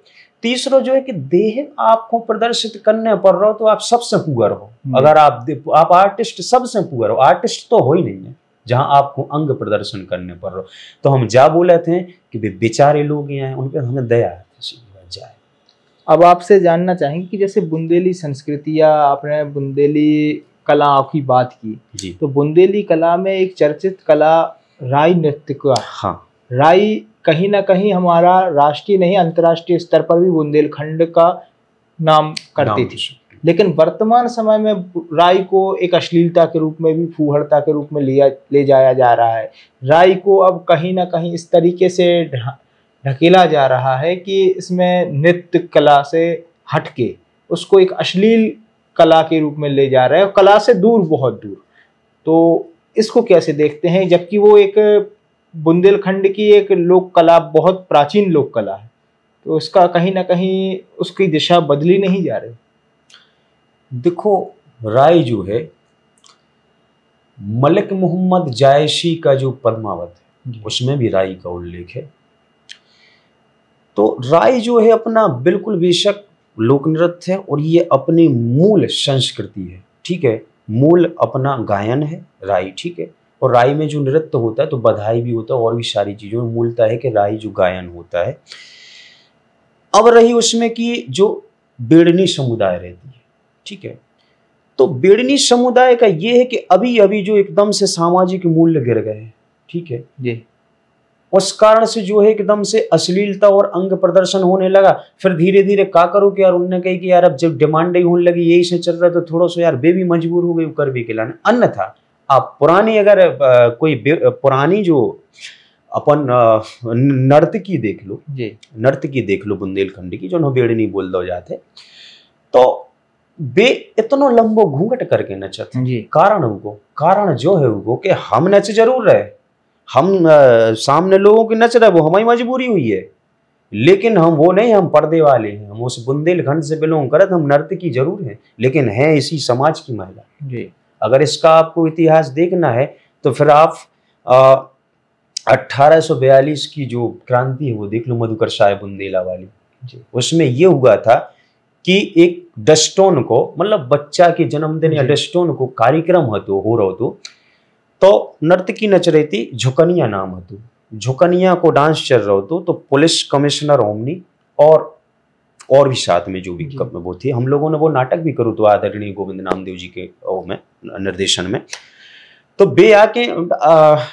तीसरो जो है कि देह आपको प्रदर्शित करने पर रहो तो आप सबसे पुअर हो। अगर आप आर्टिस्ट सबसे पुअर हो, आर्टिस्ट तो हो ही नहीं है जहां आपको अंग प्रदर्शन करने पर रहो। तो हम जा बोले थे कि वे बेचारे लोग हैं, उन पर हमें दया जाए। अब आपसे जानना चाहेंगे कि जैसे बुंदेली संस्कृति या आपने बुंदेली कला की बात की जी, तो बुंदेली कला में एक चर्चित कला राई नृत्य का। हाँ, राई कहीं ना कहीं हमारा राष्ट्रीय नहीं अंतर्राष्ट्रीय स्तर पर भी बुंदेलखंड का नाम करती थी, लेकिन वर्तमान समय में राई को एक अश्लीलता के रूप में भी, फूहड़ता के रूप में ले जाया जा रहा है। राई को अब कहीं ना कहीं इस तरीके से ढकेला जा रहा है कि इसमें नृत्य कला से हटके उसको एक अश्लील कला के रूप में ले जा रहे हैं, कला से दूर, बहुत दूर। तो इसको कैसे देखते हैं, जबकि वो एक बुंदेलखंड की एक लोक कला, बहुत प्राचीन लोक कला है, तो इसका कहीं ना कहीं उसकी दिशा बदली नहीं जा रही। देखो, राय जो है मलिक मोहम्मद जायशी का जो पद्मावत है उसमें भी राय का उल्लेख है। तो राय जो है अपना बिल्कुल बेशक लोक नृत्य है और ये अपनी मूल संस्कृति है, ठीक है, मूल अपना गायन है राई, ठीक है। और राई में जो नृत्य होता है तो बधाई भी होता है और भी सारी चीजों में मूलता है कि राई जो गायन होता है। अब रही उसमें कि जो बेड़नी समुदाय रहती है, ठीक है, तो बेड़नी समुदाय का ये है कि अभी अभी जो एकदम से सामाजिक मूल्य गिर गए हैं, ठीक है, ये उस कारण से जो है एकदम से अश्लीलता और अंग प्रदर्शन होने लगा। फिर धीरे धीरे का करो कि यार उनने कही कि यार अब जब डिमांड ही होने लगी यही से चल रहा है तो थोड़ा सा यार वे भी मजबूर हो गए कर भी खिलाने। अन्यथा आप पुरानी अगर कोई पुरानी जो अपन नर्तकी देख लो, नर्तकी देख लो बुंदेलखंड की, जो बेड़नी बोल दो जाते, तो वे इतना लंबो घूंघट करके नचते। कारण जो है वो कि हम नच जरूर रहे, हम सामने लोगों की नच रहे, वो हमारी मजबूरी हुई है, लेकिन हम वो नहीं, हम पर्दे वाले हैं, हम उस बुंदेलखंड से बिलोंग करते, हम नर्तकी जरूर हैं लेकिन है इसी समाज की महिला जी। अगर इसका आपको इतिहास देखना है तो फिर आप 1842 की जो क्रांति है वो देख लो, मधुकर साहेब बुंदेला वाली जी। उसमें ये हुआ था कि एक डस्टोन को, मतलब बच्चा के जन्मदिन या डस्टोन को कार्यक्रम हो रहा तो नर्तकी नच रही थी, झुकनिया नाम हतो, झुकनिया को डांस चल रहा तो पुलिस कमिश्नर ओमनी और भी साथ में जो भी वो थी, हम लोगों ने वो नाटक भी करो तो आदरणीय गोविंद नामदेव जी के में निर्देशन में, तो बे आके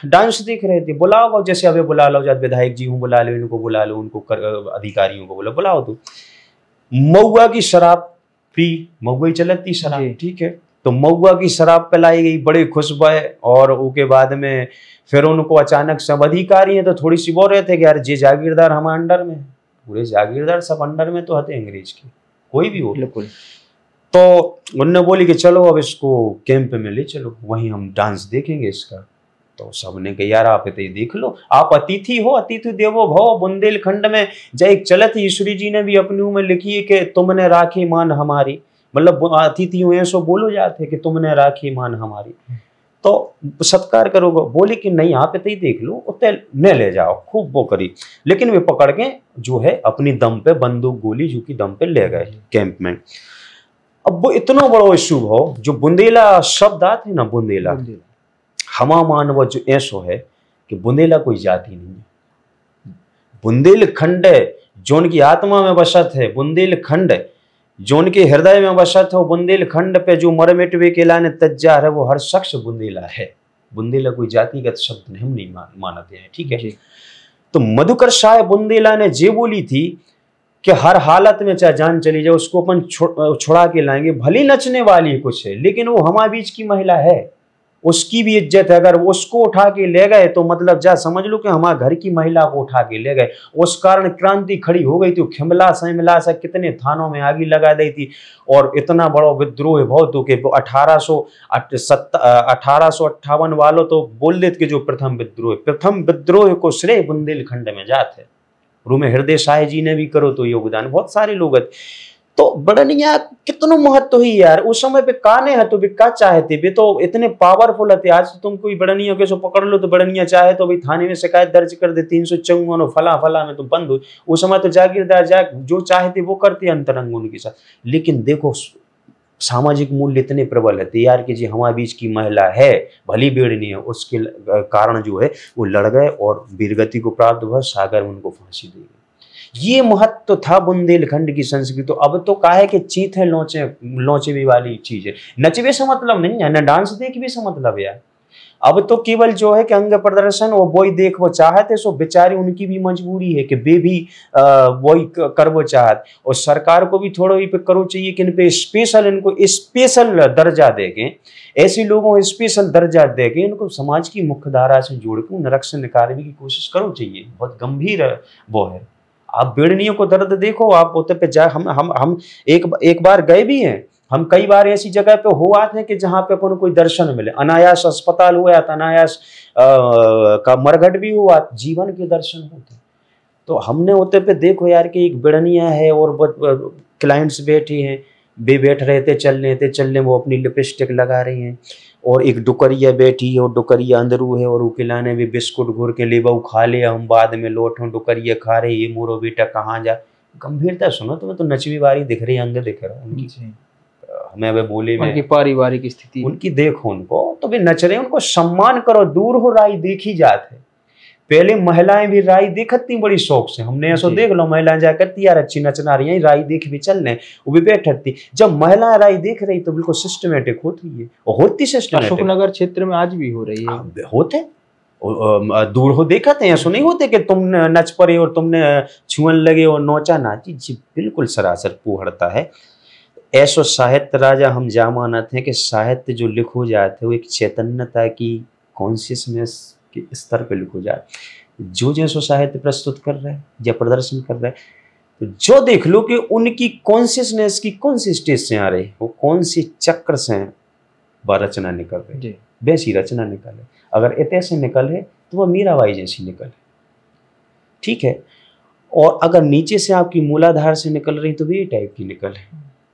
डांस देख रहे थे। बुलाओ, जैसे अभी बुला लो, जब विधायक जी हूँ बुला लो, इनको बुला लो, उनको अधिकारियों को बुलाओ। तो महुआ की शराब पी, महुआ ही चलती शराब, ठीक है, तो महुआ की शराब पिलाई गई, बड़े खुश भय, और उसके बाद में फिर उनको अचानक सब अधिकारी हैं तो थोड़ी सी बोल रहे थे कि यार जे जागीरदार हमारे अंडर में, पूरे जागीरदार सब अंडर में तो हते अंग्रेज के, कोई भी हो। बिल्कुल। तो उन्होंने बोली कि चलो अब इसको कैंप में ले चलो, वहीं हम डांस देखेंगे इसका। तो सबने कहा यार आप इतने देख लो, आप अतिथि हो, अतिथि देवो भव। बुंदेलखंड में जय एक चलत ईश्वरी जी ने भी अपनी में लिखी है कि तुमने राखी मान हमारी, मतलब अतिथि हुए सो बोलो जाते कि तुमने राखी मान हमारी। तो सत्कार करोगे, बोले कि नहीं आप इतने ही देख लो, उतने न ले जाओ, खूब वो करी। लेकिन वे पकड़ के जो है अपनी दम पे बंदूक गोली जो की दम पे ले गए कैंप में। अब वो इतना बड़ा इशू हो, जो बुंदेला शब्द आते हैं ना, बुंदेला हमा मानव जो ऐसो है कि बुंदेला कोई जाति नहीं है। बुंदेलखंड जो उनकी आत्मा में बसत है, बुंदेलखंड जो उनके हृदय में बसत है, बुंदेलखंड पे जो मर मिटवे के लाने तज्जा है, वो हर शख्स बुंदेला है। बुंदेला कोई जातिगत शब्द हम नहीं मानते हैं, ठीक है। तो मधुकर शाह बुंदेला ने जे बोली थी कि हर हालत में चाहे जान चली जाए उसको अपन छुड़ा के लाएंगे, भली नचने वाली कुछ है लेकिन वो हमारे बीच की महिला है, उसकी भी इज्जत है। अगर उसको उठा के ले गए तो मतलब जा समझ लो कि हमारे घर की महिला को उठा के ले गए, उस कारण क्रांति खड़ी हो गई थी। खिमला सैमला से कितने थानों में आगी लगा दी थी और इतना बड़ा विद्रोह बहुत हो के 1858 वालों तो बोल देते कि जो प्रथम विद्रोह को श्रेय बुंदेलखंड में जाते। रूमे हृदय शाह जी ने भी करो तो योगदान, बहुत सारे लोग। तो बड़निया कितना महत्व ही यार, उस समय पे काने है तो भी का चाहते भी तो इतने पावरफुल थे। आज तुम कोई बड़निया के सो पकड़ लो तो बड़निया चाहे तो भाई थाने में शिकायत दर्ज कर दे, 354 फला फला में तो बंद हो। उस समय तो जागीरदार जा जो चाहते वो करते अंतरंग उनके साथ। लेकिन देखो सामाजिक मूल्य इतने प्रबल है यार कि जी हमारे बीच की महिला है, भली बेड़नी है, उसके कारण जो है वो लड़ गए और वीरगति को प्राप्त हुआ, सागर में उनको फांसी दी गई। ये महत्व था बुंदेलखंड की संस्कृति। तो अब तो का है कि चीत है लोचे भी वाली चीज है, नचवे से मतलब नहीं है, न डांस देख भी से मतलब है। अब तो केवल जो है कि अंग प्रदर्शन वो वही देख वो चाहते, सो बेचारी उनकी भी मजबूरी है कि वे भी वही कर वो चाहत। और सरकार को भी थोड़ा ही पे करो चाहिए कि इन पे स्पेशल, इनको स्पेशल दर्जा देंगे, ऐसे लोगों को स्पेशल दर्जा देंगे, इनको समाज की मुख्य धारा से जोड़ के निरक्षण कार्य की कोशिश करो चाहिए। बहुत गंभीर वो है। आप बेड़नियों को दर्द देखो, आप होते पे जा हम एक बार गए भी हैं, हम कई बार ऐसी जगह पे हुआ थे कि जहाँ पे अपन कोई दर्शन मिले, अनायास अस्पताल हुआ था, अनायास का मरघट भी हुआ, जीवन के दर्शन होते। तो हमने होते पे देखो यार कि एक बेड़निया है और क्लाइंट्स बैठे हैं, वे बैठ रहे थे, चलने वो अपनी लिपस्टिक लगा रही हैं, और एक डुकरिया बैठी है और डुकरिया अंदरू है और उकिलाने भी बिस्कुट घूर के ले बहु खा ले, हम बाद में लौटों डुकरिया खा रहे, ये मोरो बेटा कहाँ जा। गंभीरता सुनो, तुम्हें तो नचवी वारी दिख रही, अंग दिख रहा उनकी, हमें वे बोले में उनकी पारिवारिक स्थिति उनकी देखो, उनको तो भी नच रहे, उनको सम्मान करो। दूर हो राई देखी जाते, पहले महिलाएं भी राई देखती बड़ी शौक से, हमने ऐसा देख लो महिलाएं जा करती यार अच्छी नचना रही है, राई देख भी चल रहे, वो भी बैठती। जब महिलाएं राई देख रही तो बिल्कुल सिस्टमेटिक होती है, और होती सिस्टमेटिक। अशोकनगर क्षेत्र में आज भी हो रही है, होते दूर हो देखते हैं, ऐसा नहीं होते कि तुम नच पड़े और तुमने छुअन लगे और नोचा नाची। जी बिल्कुल सरासर पुहड़ता है। ऐसो साहित्य राजा हम जा मानते हैं कि साहित्य जो लिखो जाते वो एक चैतन्यता की कॉन्शियसनेस के स्तर पे लिखो जाए। जो जैसो साहित्य प्रस्तुत कर रहा है या प्रदर्शन कर रहा है, तो जो देख लो कि उनकी कॉन्शियसनेस की कौन सी स्टेज से आ रही, वो कौन सी चक्र से वह रचना निकल रही, वैसी रचना निकले। अगर इतने से निकले तो वह मीराबाई जैसी निकले, ठीक है। और अगर नीचे से आपकी मूलाधार से निकल रही तो भी टाइप की निकले,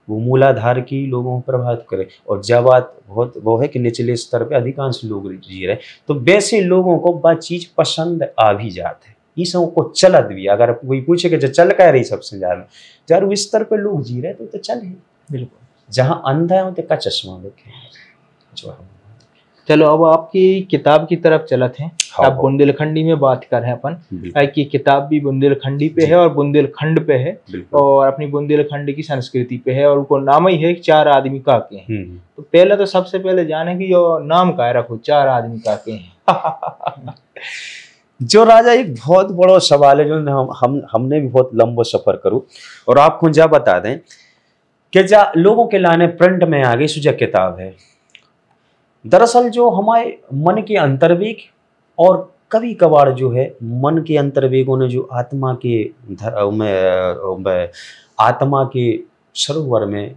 वो मूलाधार की लोगों को प्रभावित करे। और जब बात बहुत वो है कि निचले स्तर पे अधिकांश लोग जी रहे, तो वैसे लोगों को वह चीज पसंद आ भी जाते, ये सब को चलत भी। अगर कोई पूछे कि जो चल कह रही सबसे ज्यादा, यार उस स्तर पे लोग जी रहे तो चल ही बिल्कुल। जहाँ अंधा है का चश्मा देखे जो हम। चलो अब आपकी किताब की तरफ चलते हैं। अब बुंदेलखंडी में बात कर रहे हैं अपन कि किताब भी बुंदेलखंडी पे है और बुंदेलखंड पे है और अपनी बुंदेलखंड की संस्कृति पे है, और उनको नाम ही है 4 आदमी काके हैं। तो पहले तो सबसे पहले जाने की जो नाम का रखो 4 आदमी काके हैं। जो राजा एक बहुत बड़ा सवाल है जो हमने भी बहुत लंबा सफर करूँ और आपको जा बता दें कि जा लोगों के लाने प्रिंट में आ गई सुजा किताब है। दरअसल जो हमारे मन के अंतर्वेग और कभी कभार जो है मन के अंतर्वेगों ने जो आत्मा के सरोवर में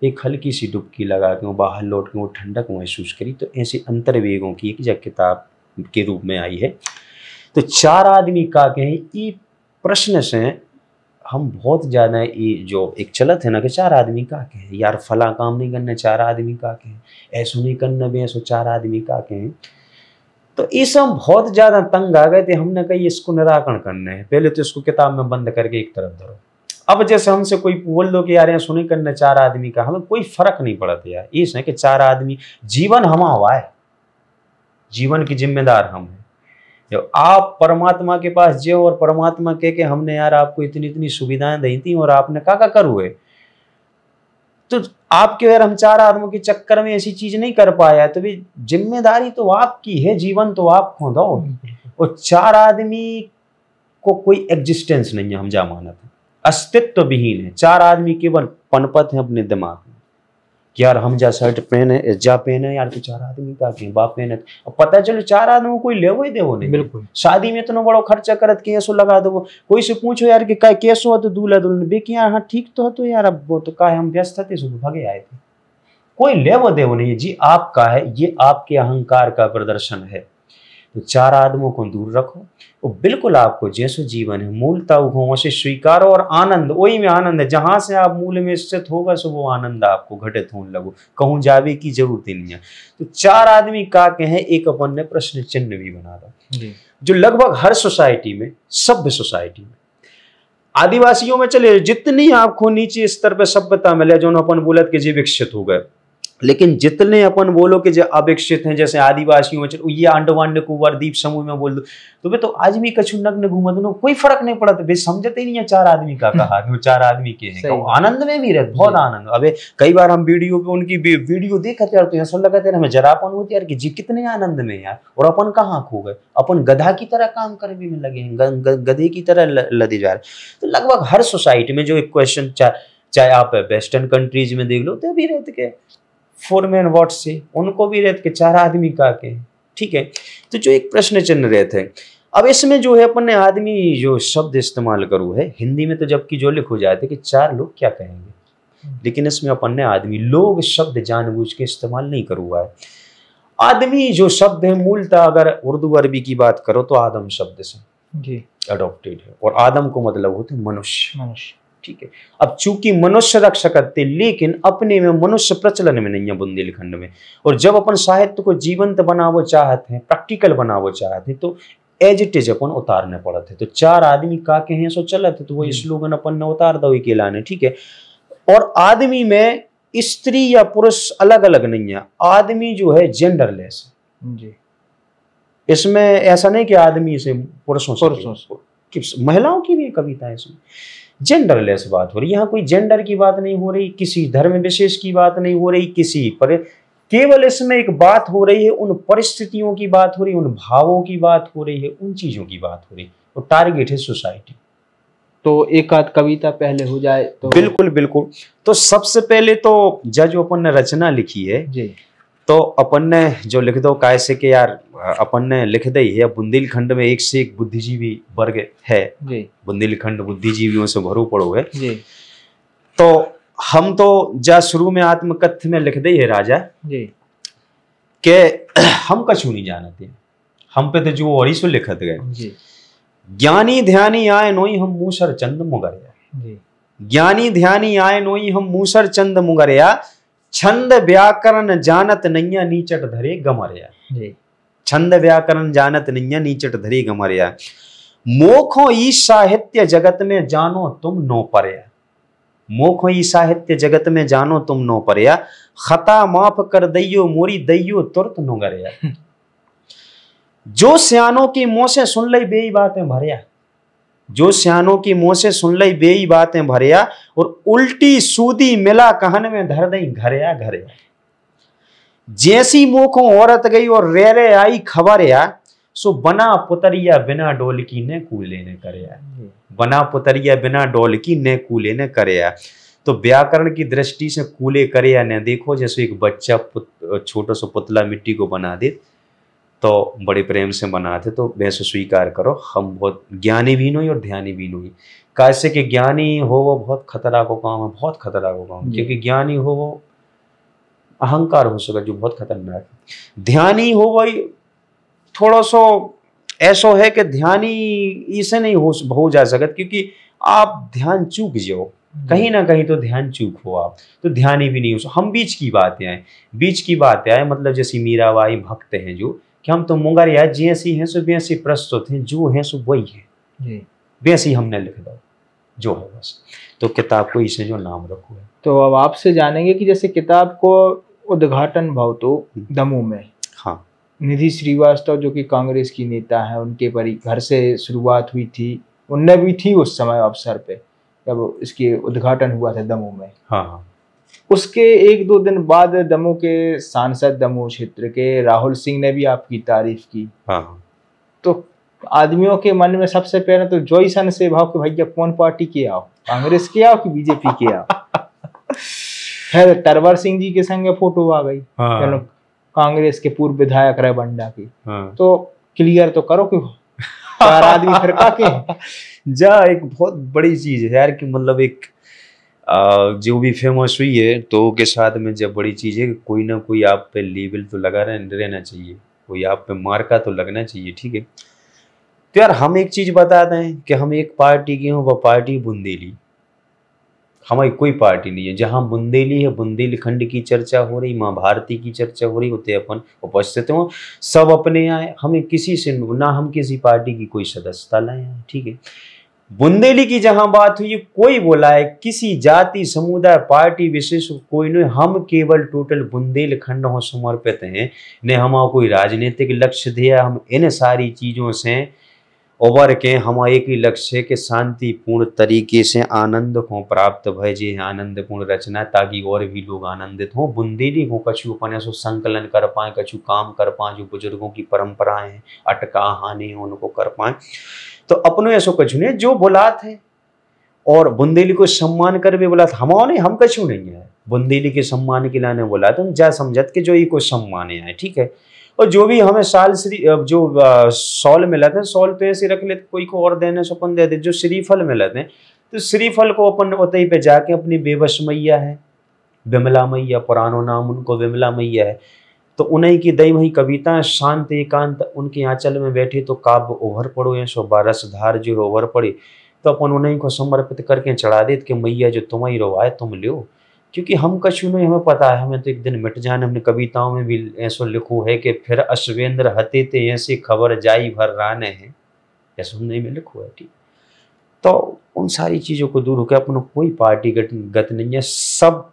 एक हल्की सी डुबकी लगा के वो बाहर लौट के वो ठंडक महसूस करी, तो ऐसे अंतर्वेगों की एक जब किताब के रूप में आई है। तो 4 आदमी का कहें ये प्रश्न से हम बहुत ज्यादा ये जो एक चलत है ना कि चार आदमी का के हैं यार, फला काम नहीं करना चार आदमी का के हैं, ऐसो नहीं करना बे ऐसो चार आदमी का के हैं। तो इस हम बहुत ज्यादा तंग आ गए थे, हमने कही इसको निराकरण करना है, पहले तो इसको किताब में बंद करके एक तरफ धरो। अब जैसे हमसे कोई बोल दो कि यार ऐसो नहीं करना चार आदमी का, हमें कोई फर्क नहीं पड़ता यार, इस है कि चार आदमी जीवन हमा हुआ है, जीवन की जिम्मेदार हम हैं। जब आप परमात्मा के पास जो और परमात्मा कह के हमने यार आपको इतनी इतनी सुविधाएं दी थी और आपने का कर हुए, तो आपके यार हम चार आदमियों के चक्कर में ऐसी चीज नहीं कर पाया, तो भी जिम्मेदारी तो आपकी है, जीवन तो आप खो दो। और चार आदमी को कोई एग्जिस्टेंस नहीं है, हम जा मानत है, अस्तित्व विहीन है। चार आदमी केवल पनपत है अपने दिमाग में कि यार हम जा शर्ट पहने जा पहने यार, तो चार आदमी का क्यों बाप पहने, अब पता चलो चार आदमी को कोई लेवो ही देवो नहीं। बिल्कुल। शादी में इतना बड़ा खर्चा करत के ऐसो लगा दो, कोई से पूछो यार कि का कैसो है, तो दूल्हा दुल्हन बेकी यार हाँ ठीक तो है, तो यार अब वो तो का हम व्यस्त थे सुबह भागे आए थे, कोई लेवो देवो नहीं जी, आपका है, ये आपके अहंकार का प्रदर्शन है। तो चार आदमों को दूर रखो, वो बिल्कुल आपको जैसो जीवन है मूलता हो से स्वीकारो, और आनंद वही में आनंद है, जहां से आप मूल में स्थित होगा सो वो आनंद आपको घटित होने लगो, कहूं जावे की जरूरत ही नहीं है। तो चार आदमी का कहे, एक अपन ने प्रश्न चिन्ह भी बना दो, जो लगभग हर सोसाइटी में, सभ्य सोसाइटी में, आदिवासियों में चले जितनी आपको नीचे स्तर पर सभ्यता मिले जो अपन बोलत के जी विकसित हो गए, लेकिन जितने अपन बोलो कि जो अविकसित हैं, जैसे आदिवासियों में चलो ये अंडमान निकोबार द्वीप समूह में बोल दो, तो वे तो आज भी कछु नग्न घूमत नो, कोई फर्क नहीं पड़ता, वे समझते ही नहीं है चार आदमी का कहा, वो चार आदमी के हैं, आनंद में भी रहते, बहुत आनंद। अबे कई बार हम वीडियो पे उनकी वीडियो देखते यार, तो ऐसा लगता है हमें जरापन होती यार कि जी कितने आनंद में यार, और अपन कहाँ खो गए, अपन गधा की तरह काम करने में लगे हैं, गधे की तरह लदे जा रहे। तो लगभग हर सोसाइटी में जो एक क्वेश्चन, चाहे आप वेस्टर्न कंट्रीज में देख लो तो भी रहते के फोरमैन वॉट से, उनको भी रहते के चार आदमी का के, ठीक है। तो जो एक प्रश्न चिन्ह रहते हैं, अब इसमें जो है अपन ने आदमी जो शब्द इस्तेमाल करू है हिंदी में, तो जबकि जो लिख हो जाते कि चार लोग क्या कहेंगे, लेकिन इसमें अपन ने आदमी लोग शब्द जानबूझ के इस्तेमाल नहीं करू हुआ है। आदमी जो शब्द है मूलतः अगर उर्दू अरबी की बात करो तो आदम शब्द से अडॉप्टेड है, और आदम को मतलब होते मनुष्य, ठीक है। अब चूंकि मनुष्य रख सकते, लेकिन अपने में मनुष्य प्रचलन में नहीं है बुंदेलखंड में, और जब अपन साहित्य को जीवंत बनावो चाहते हैं, प्रैक्टिकल बनावो चाहते हैं, तो एज इट इज अपन उतारने पड़ते। तो चार आदमी का के हैं सो चलत है, तो वो स्लोगन अपन ने उतार दो के लाने, ठीक है। और आदमी में स्त्री या पुरुष अलग अलग नहीं है, आदमी जो है जेंडरलेस है, इसमें ऐसा नहीं कि आदमी से पुरुषों से, महिलाओं की भी कविता है इसमें, जेंडरलेस बात हो रही है। यहाँ कोई जेंडर की बात नहीं हो रही, किसी धर्म विशेष की बात नहीं हो रही, किसी पर, केवल इसमें एक बात हो रही है, उन परिस्थितियों की बात हो रही है, उन भावों की बात हो रही है, उन चीजों की बात हो रही है, और टारगेट है सोसाइटी। तो एक आध कविता पहले हो जाए तो। बिल्कुल बिल्कुल। तो सबसे पहले तो जो अपन ने रचना लिखी है जी, तो अपन ने जो लिख दो कैसे के यार, अपन ने लिख दी है, बुंदेलखंड में एक से एक बुद्धिजीवी वर्ग है जी, बुंदेलखंड बुद्धिजीवियों से भरो पड़ो है जी। तो हम तो जा शुरू में आत्मकथ्य में लिख दी है राजा जी के हम कछु नहीं जानते, हम पे तो जो और सो लिखत गए जी। ज्ञानी ध्यानी आए नोई हम मूसर चंद मुगरिया जी, ज्ञानी ध्यानी आए नोई हम मूसर चंद मुगरिया, छंद व्याकरण जानत नैया नीचट धरे गमरिया जी, छंद व्याकरण जानत नैया नीचट धरे गमरिया, मोखो ई साहित्य जगत में जानो तुम नो परया, मोखो ई साहित्य जगत में जानो तुम नो परया, खता माफ कर दइयो मोरी दइयो तुरत नो गरिया, जो सियानों की मुंह से सुन लई बेई बातें भरिया, जो सियानों की मुंह से सुन लई बेई बातें भरिया, और उल्टी सूदी मिला कहन में धर दई घरिया घरिया, जैसी मुखों औरत गई और रेरे आई खबरिया, सो बना पुतरिया बिना डोल की ने कूले ने करया, बना पुतरिया बिना डोल की ने कूले ने करया। तो व्याकरण की दृष्टि से कूले करया ने देखो, जैसे एक बच्चा छोटा सा पुतला मिट्टी को बना दे तो बड़े प्रेम से बनाते, तो वैसे स्वीकार करो हम बहुत ज्ञानी भी नहीं और ध्यानी भी नहीं। कैसे कि ज्ञानी हो वो बहुत खतरा को काम है, बहुत खतरा को काम, क्योंकि ज्ञानी हो वो अहंकार हो सका जो बहुत खतरनाक है, ध्यानी हो वही थोड़ा सो ऐसा है कि ध्यानी इसे नहीं हो जा सकता, क्योंकि आप ध्यान चूक जाओ, कहीं ना कहीं तो ध्यान चूक हो आप, तो ध्यान ही भी नहीं हो। हम बीच की बातें आए, बीच की बातें आए, मतलब जैसे मीराबाई भक्त हैं जो, कि हम तो मुंगर यार जैसी हैं सो वैसी प्रस्तुत हैं, जो हैं सो वही है जी। वैसी हमने लिख दो जो है बस। तो किताब को इसे जो नाम रखो है। तो अब आपसे जानेंगे कि जैसे किताब को उद्घाटन भाव तो दमों में, हाँ निधि श्रीवास्तव जो कि कांग्रेस की नेता है, उनके घर से शुरुआत हुई थी, उनने भी थी उस समय अवसर पे जब इसके उद्घाटन हुआ था दमोह में। हाँ हाँ। उसके एक दो दिन बाद दमोह के सांसद, दमोह क्षेत्र के राहुल सिंह ने भी आपकी तारीफ की। हाँ हाँ। तो आदमियों के मन में सबसे पहले तो जॉयसन से भाव कि भैया कौन पार्टी के आओ, कांग्रेस के आओ कि बीजेपी के आओ। फिर तरवर सिंह जी के संग फोटो आ गई, हाँ। कांग्रेस के पूर्व विधायक रहे बंडा की। हाँ। तो क्लियर तो करो कि चार आदमी फिर का जा एक बहुत बड़ी चीज है यार, कि मतलब एक जो भी फेमस हुई है तो के साथ में जब बड़ी चीज है, कोई ना कोई आप पे लेबल तो लगा रहना चाहिए, कोई आप पे मार्का तो लगना चाहिए, ठीक है। तो यार हम एक चीज बता दें कि हम एक पार्टी की हूँ, वह पार्टी बुंदेली, हमारी कोई पार्टी नहीं है। जहाँ बुंदेली है, बुंदेलखंड की चर्चा हो रही, माँ भारती की चर्चा हो रही, होते अपन उपस्थित हो, सब अपने आए, हमें किसी से ना हम किसी पार्टी की कोई सदस्यता लाए हैं, ठीक है। बुंदेली की जहां बात हुई, कोई बोला है किसी जाति समुदाय पार्टी विशेष कोई नहीं, हम केवल टोटल बुंदेलखंड हो समर्पित हैं, ने हमारा कोई राजनीतिक लक्ष्य दिया, हम इन सारी चीजों से उबर के हम एक ही लक्ष्य है कि शांतिपूर्ण तरीके से आनंद को प्राप्त भजे, आनंदपूर्ण रचना, ताकि और भी लोग आनंदित हों। बुंदेली को कछु अपने सो संकलन कर पाए, कछु काम कर पाए, जो बुजुर्गों की परंपराएं हैं अटका हानि उनको कर पाए। तो अपनों ऐसो कछु नहीं जो बुलात है, और बुंदेली को सम्मान कर भी बुलात, हम कछु नहीं है बुंदेली के सम्मान के लाने बोला, तुम जा समझत के जो ये को सम्मान है, ठीक है। और जो भी हमें साल जो सॉल मिला था, सॉल तो ऐसे रख लेते, कोई को और देने से अपन दे दे। जो श्रीफल मिला थे, तो श्रीफल को अपन उतई पे जाके अपनी बेबस मैया है विमला मैया, पुरानो नाम उनको विमला मैया है, तो उन्हीं की दई वही कविताएं शांत एकांत उनके आंचल में बैठे, तो काव्य ओभर पड़ो या सो बारस धार जो ओभर पड़ी, तो अपन उन्हीं को समर्पित करके चढ़ा देते कि मैया जो तुम्हें रोवाए तुम लो, क्योंकि हम कछु नहीं, हमें पता है हमें तो एक दिन मिट जाने। हमने कविताओं में भी ऐसा लिखो है कि फिर अश्वेंद्र हते ते ऐसी खबर जाई भर राने हैं, ऐसा हमने में लिखो है, ठीक। तो उन सारी चीज़ों को दूर होकर अपन कोई पार्टी गत नहीं है, सब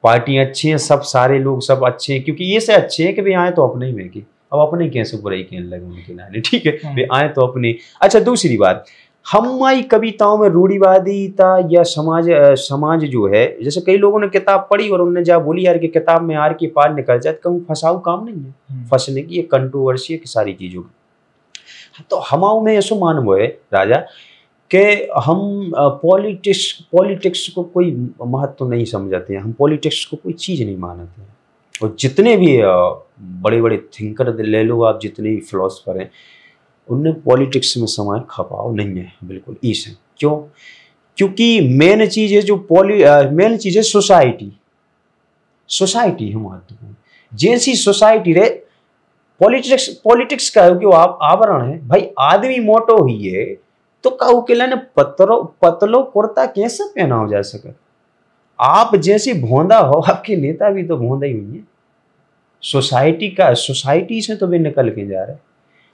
पार्टियां अच्छी हैं, सब सारे लोग सब अच्छे हैं, क्योंकि ये से अच्छे हैं कि भाई आए तो अपने ही में की, अब अपने कैसे बुराई कहने लगे उनके लाने, ठीक है, वे आए तो अपने। अच्छा दूसरी बात, हमारी कविताओं में रूढ़िवादिता या समाज जो है, जैसे कई लोगों ने किताब पढ़ी और उन्होंने जा बोली यार कि किताब में आर की पार निकल जाए, कहूँ फंसाऊ काम नहीं है, फंसने की, ये कंट्रोवर्सी है कि सारी चीज़ों की। तो हमाओं में ऐसा मानव है राजा कि हम पॉलिटिक्स को कोई महत्व नहीं समझते हैं, हम पॉलिटिक्स को कोई चीज़ नहीं मानते हैं। और जितने भी बड़े बड़े थिंकर ले लो आप, जितने भी फिलोसफर हैं, उनने पॉलिटिक्स में समय खपाव नहीं है, बिल्कुल इस है। क्यों? क्योंकि मेन चीज़ है जो मेन चीज़ है सोसाइटी है महत्वपूर्ण। जैसी सोसाइटी रहे, पॉलिटिक्स का है कि आप आवरण है भाई, आदमी मोटो ही है तो कहू के लाने पतलो कुर्ता कैसे पहनाओ जा सके। आप जैसी भोंदा हो, आपके नेता भी तो भोंदा ही हुई है। सोसाइटी से तो भी निकल के जा रहे।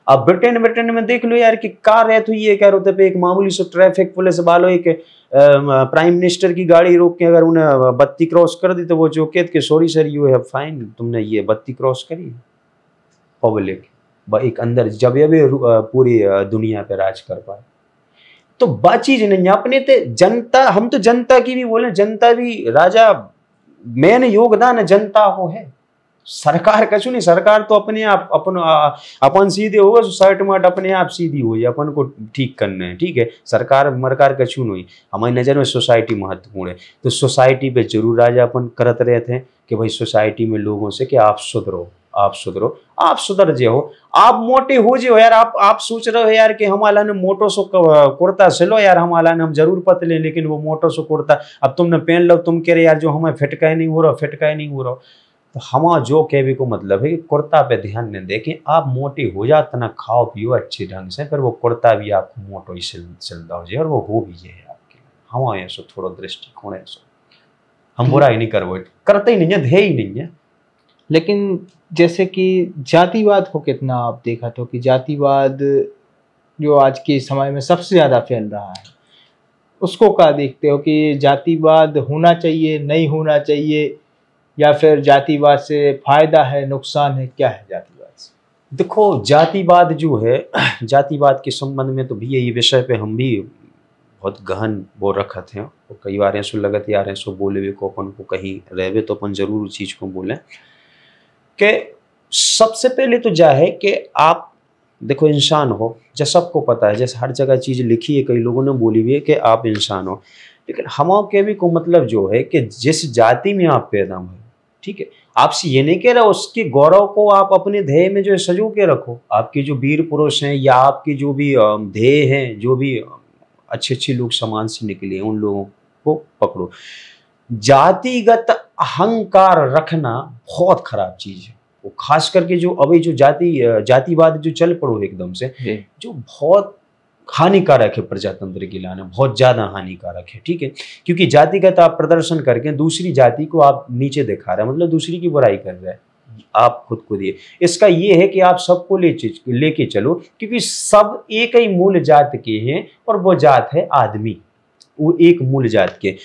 अब ब्रिटेन में देख लो यार कि कार रहती हुई है, क्या रोते पे एक मामूली से ट्रैफिक पुलिस वालों एक प्राइम मिनिस्टर की गाड़ी रोक के अगर उन्हें बत्ती क्रॉस कर दी तो वो जो कहते कि sorry sir you have fine, तुमने ये बत्ती क्रॉस करी। पब्लिक एक अंदर जब ये पूरी दुनिया पे राज कर पाए तो बातचीत नहीं है अपने ते जनता। हम तो जनता की भी बोले, जनता भी राजा, मेन योगदान जनता को है, सरकार कछु नहीं। सरकार तो अपने आप अपन सीधे होगा, सोसाइटी में अपने आप सीधी हो जाए, अपन को ठीक करना है, ठीक है। सरकार मरकार कछु नहीं, हमारी नज़र में सोसाइटी महत्वपूर्ण है। तो सोसाइटी पे जरूर राजा अपन करत रहते हैं कि भाई सोसाइटी में लोगों से कि आप सुधरो, आप सुधर जे हो, आप मोटे हो जो यार। आप सोच रहे हो यार कि हमारा ने मोटो सो कुर्ता सिलो यार, हमारा ने हम जरूर पतले, लेकिन वो मोटो सो कुर्ता अब तुमने पहन लो, तुम कह रहे यार जो हमें फिटका नहीं हो रहा। तो हमारा जो कहने को मतलब है कि कुर्ता पे ध्यान न दें कि आप मोटे हो जा, तना खाओ पियो अच्छे ढंग से, फिर वो कुर्ता भी आपको मोटो ही सिल जाओ और वो हो भी जाए। हमारे ऐसा थोड़ा दृष्टिकोण है, हम बुराई नहीं करते ही नहीं है, ध्येय ही नहीं है। लेकिन जैसे कि जातिवाद को कितना आप देखा तो कि जातिवाद जो आज के समय में सबसे ज्यादा फैल रहा है, उसको क्या देखते हो कि जातिवाद होना चाहिए, नहीं होना चाहिए, या फिर जातिवाद से फायदा है, नुकसान है, क्या है जातिवाद से? देखो जातिवाद जो है, जातिवाद के संबंध में तो भैया ये विषय पे हम भी बहुत गहन वो रखत हैं, और कई बार ऐसो लगत यार ऐसो बोले को अपन को कहीं रहवे तो अपन जरूर उस चीज को बोलें कि सबसे पहले तो जा है कि आप देखो इंसान हो, जैसे सबको पता है, जैसे हर जगह चीज लिखी है, कई लोगों ने बोली हुई है कि आप इंसान हो, लेकिन हम के भी को मतलब जो है कि जिस जाति में आप पैदा हुए, ठीक है, आपसे ये नहीं कह रहा उसके गौरव को आप अपने ध्येय में जो है सजो के रखो। आपके जो वीर पुरुष हैं या आपके जो भी ध्येय हैं, जो भी अच्छे अच्छे लोग समाज से निकले हैं, उन लोगों को पकड़ो। जातिगत अहंकार रखना बहुत खराब चीज है, वो खास करके जो अभी जो जातिवाद जो चल पड़ो एकदम से, जो बहुत हानिकारक है प्रजातंत्र के लिए, बहुत ज्यादा हानिकारक है, ठीक है, क्योंकि जातिगत आप प्रदर्शन करके दूसरी जाति को आप नीचे दिखा रहे हैं, मतलब दूसरी की बुराई कर रहे हैं आप खुद को दिए। इसका ये है कि आप सबको लेके चलो, क्योंकि सब एक ही मूल जात के हैं और वो जात है आदमी, वो एक मूल जात के।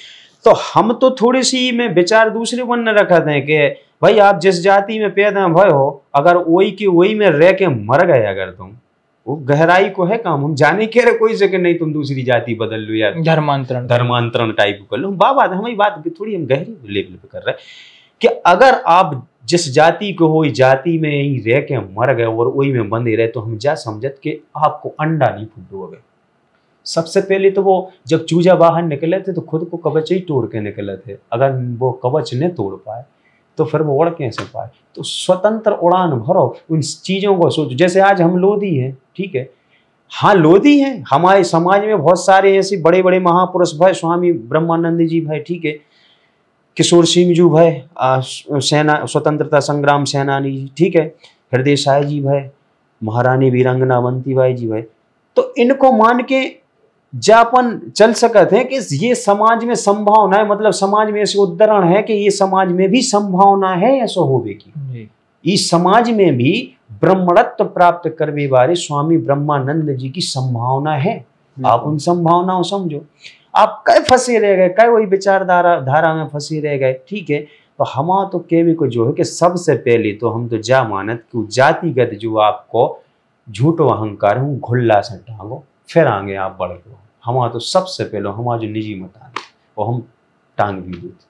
तो हम तो थोड़ी सी में विचार दूसरे बन रखा थे कि भाई आप जिस जाति में पैदा भय हो, अगर वही के वही में रह के मर गए अगर तुम, वो गहराई को है काम, हम जाने के रहे कोई जगह नहीं तुम दूसरी जाति बदल लो या धर्मांतरण टाइप कर लो, बात हमारी बात थोड़ी हम गहरी लेवल पे कर रहे हैं कि अगर आप जिस जाति को हो जाति में ही रह के मर गए और वही में बंधे रहे, तो हम जा समझत कि आपको अंडा नहीं फूटोगे। सबसे पहले तो वो जब चूजा बाहर निकले थे तो खुद को कवच ही तोड़ के निकले थे, अगर वो कवच न तोड़ पाए तो फिर वो उड़ कैसे पाए। तो स्वतंत्र उड़ान भरो, उन चीजों को सोचो। जैसे आज हम लोधी हैं, ठीक है, हाँ लोधी हैं, हमारे समाज में बहुत सारे ऐसे बड़े बड़े महापुरुष भाई, स्वामी ब्रह्मानंद जी भाई, ठीक है, किशोर सिंह जी भाई, सेना स्वतंत्रता संग्राम सेनानी जी, ठीक है, हृदय साय जी भाई, महारानी वीरांगना अवंतीबाई जी भाई, तो इनको मान के जापन चल सकते हैं कि ये समाज में संभावना है, मतलब समाज में ऐसे उदाहरण है कि ये समाज में भी संभावना है ऐसा होवे की, इस समाज में भी ब्रह्मणत्व प्राप्त करने वाले स्वामी ब्रह्मानंद जी की संभावना है। आप उन संभावनाओं समझो, आप कई फंसे रह गए, कई वही विचारधारा में फंसे रह गए, ठीक है। तो हम तो केवी को जो है कि सबसे पहले तो हम तो जा मानत कि जातिगत जो आपको झूठो अहंकार हूँ घुल्ला से टांगो, फिर आगे आप बढ़ गए। हम तो सबसे पहले हमारा जो निजी मत है वो हम टांग भी देते।